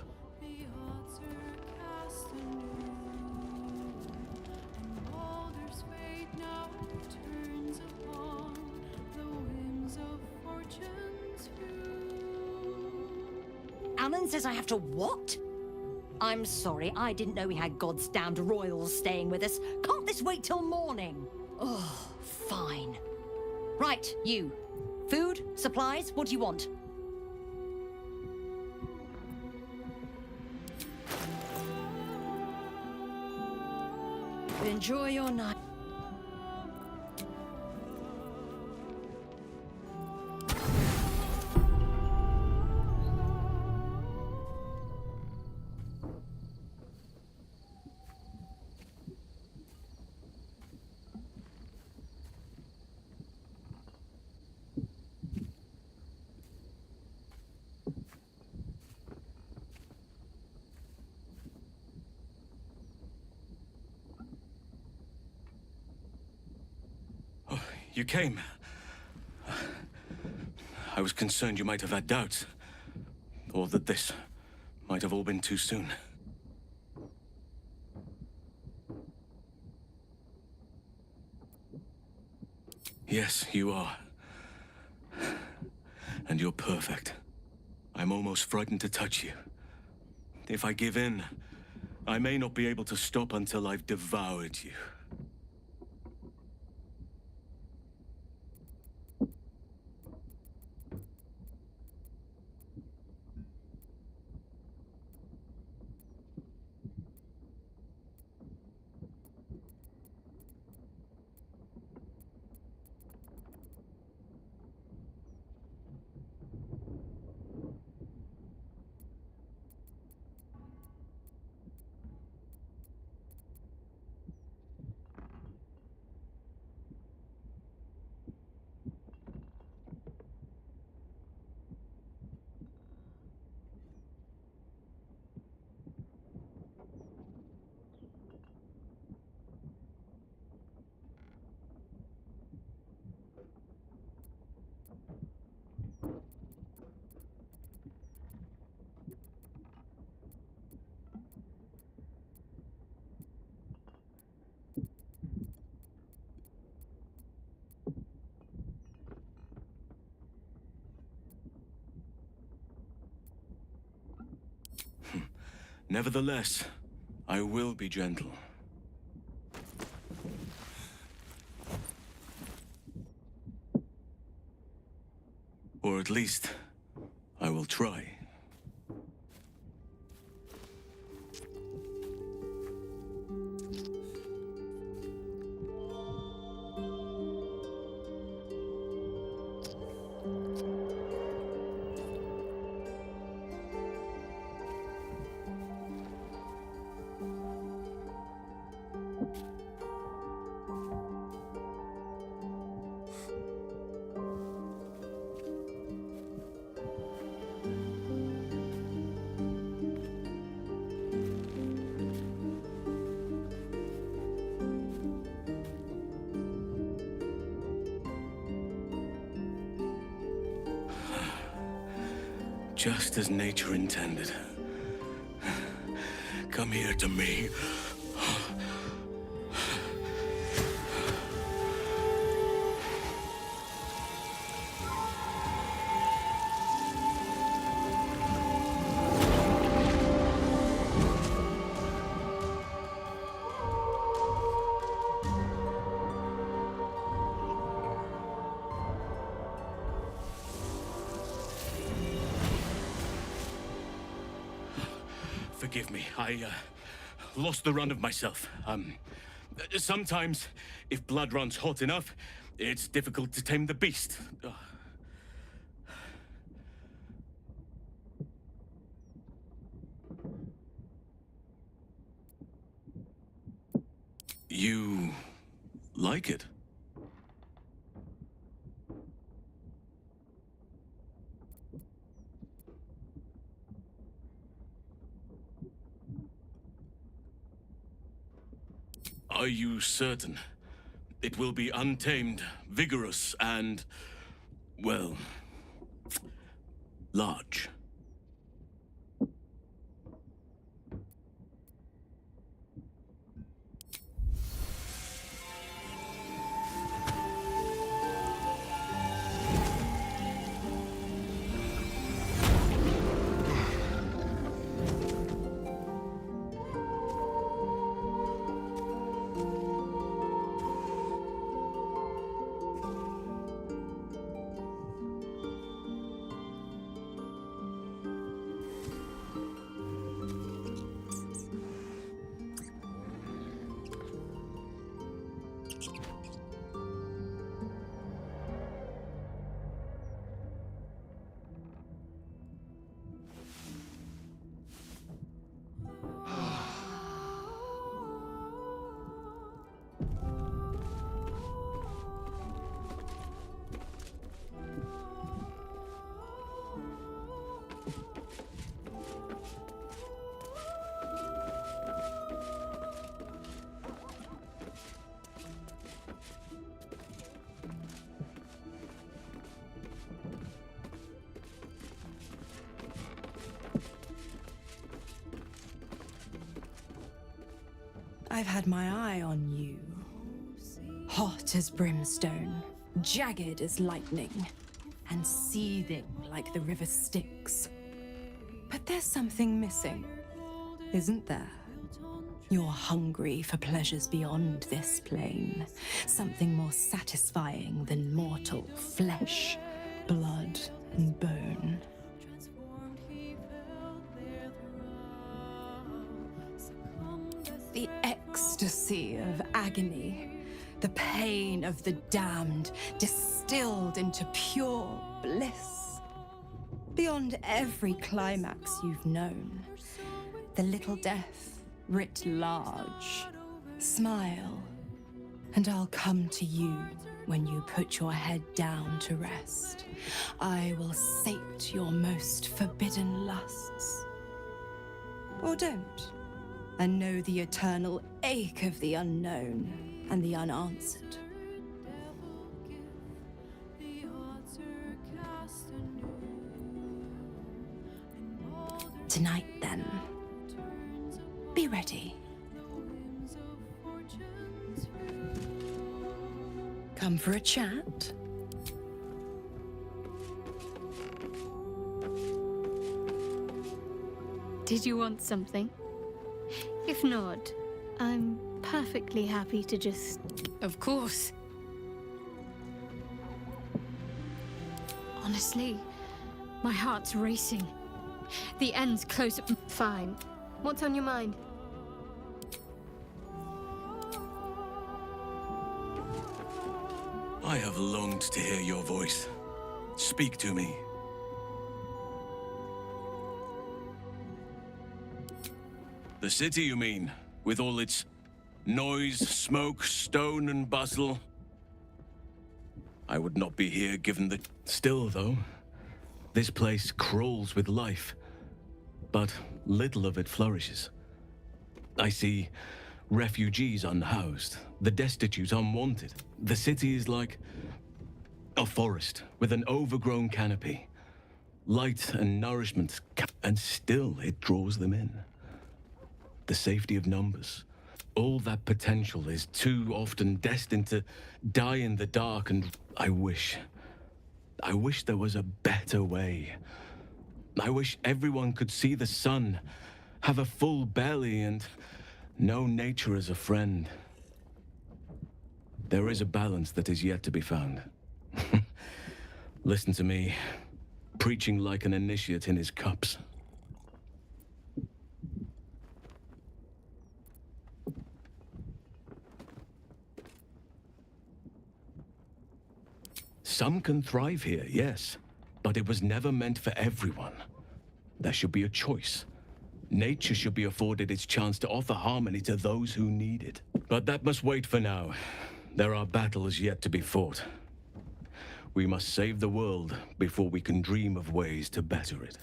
Alan says I have to what? I'm sorry, I didn't know we had God's damned royals staying with us. Can't this wait till morning? Oh, fine. Right, you. Food, supplies, what do you want? Enjoy your night. You came. I was concerned you might have had doubts, or that this might have all been too soon. Yes, you are. And you're perfect. I'm almost frightened to touch you. If I give in, I may not be able to stop until I've devoured you. Nevertheless, I will be gentle. Or at least, I will try. Just as nature intended. Come here to me. Forgive me, I lost the run of myself. Sometimes, if blood runs hot enough, it's difficult to tame the beast. You like it? Are you certain? It will be untamed, vigorous, and, well, large. I've had my eye on you. Hot as brimstone, jagged as lightning, and seething like the river Styx. But there's something missing, isn't there? You're hungry for pleasures beyond this plane. Something more satisfying than mortal flesh, blood, and bone. The ecstasy of agony, the pain of the damned, distilled into pure bliss. Beyond every climax you've known, the little death writ large. Smile, and I'll come to you when you put your head down to rest. I will sate your most forbidden lusts. Or don't. And know the eternal ache of the unknown and the unanswered. Tonight, then, be ready. Come for a chat? Did you want something? If not, I'm perfectly happy to just... Of course. Honestly, my heart's racing. The end's close. Fine. What's on your mind? I have longed to hear your voice. Speak to me. The city, you mean? With all its noise, smoke, stone, and bustle? I would not be here given the... Still, though, this place crawls with life, but little of it flourishes. I see refugees unhoused, the destitute unwanted. The city is like a forest with an overgrown canopy. Light and nourishment, and still it draws them in. The safety of numbers. All that potential is too often destined to die in the dark, and I wish there was a better way. I wish everyone could see the sun, have a full belly, and know nature as a friend. There is a balance that is yet to be found. Listen to me, preaching like an initiate in his cups. Some can thrive here, yes, but it was never meant for everyone. There should be a choice. Nature should be afforded its chance to offer harmony to those who need it. But that must wait for now. There are battles yet to be fought. We must save the world before we can dream of ways to better it.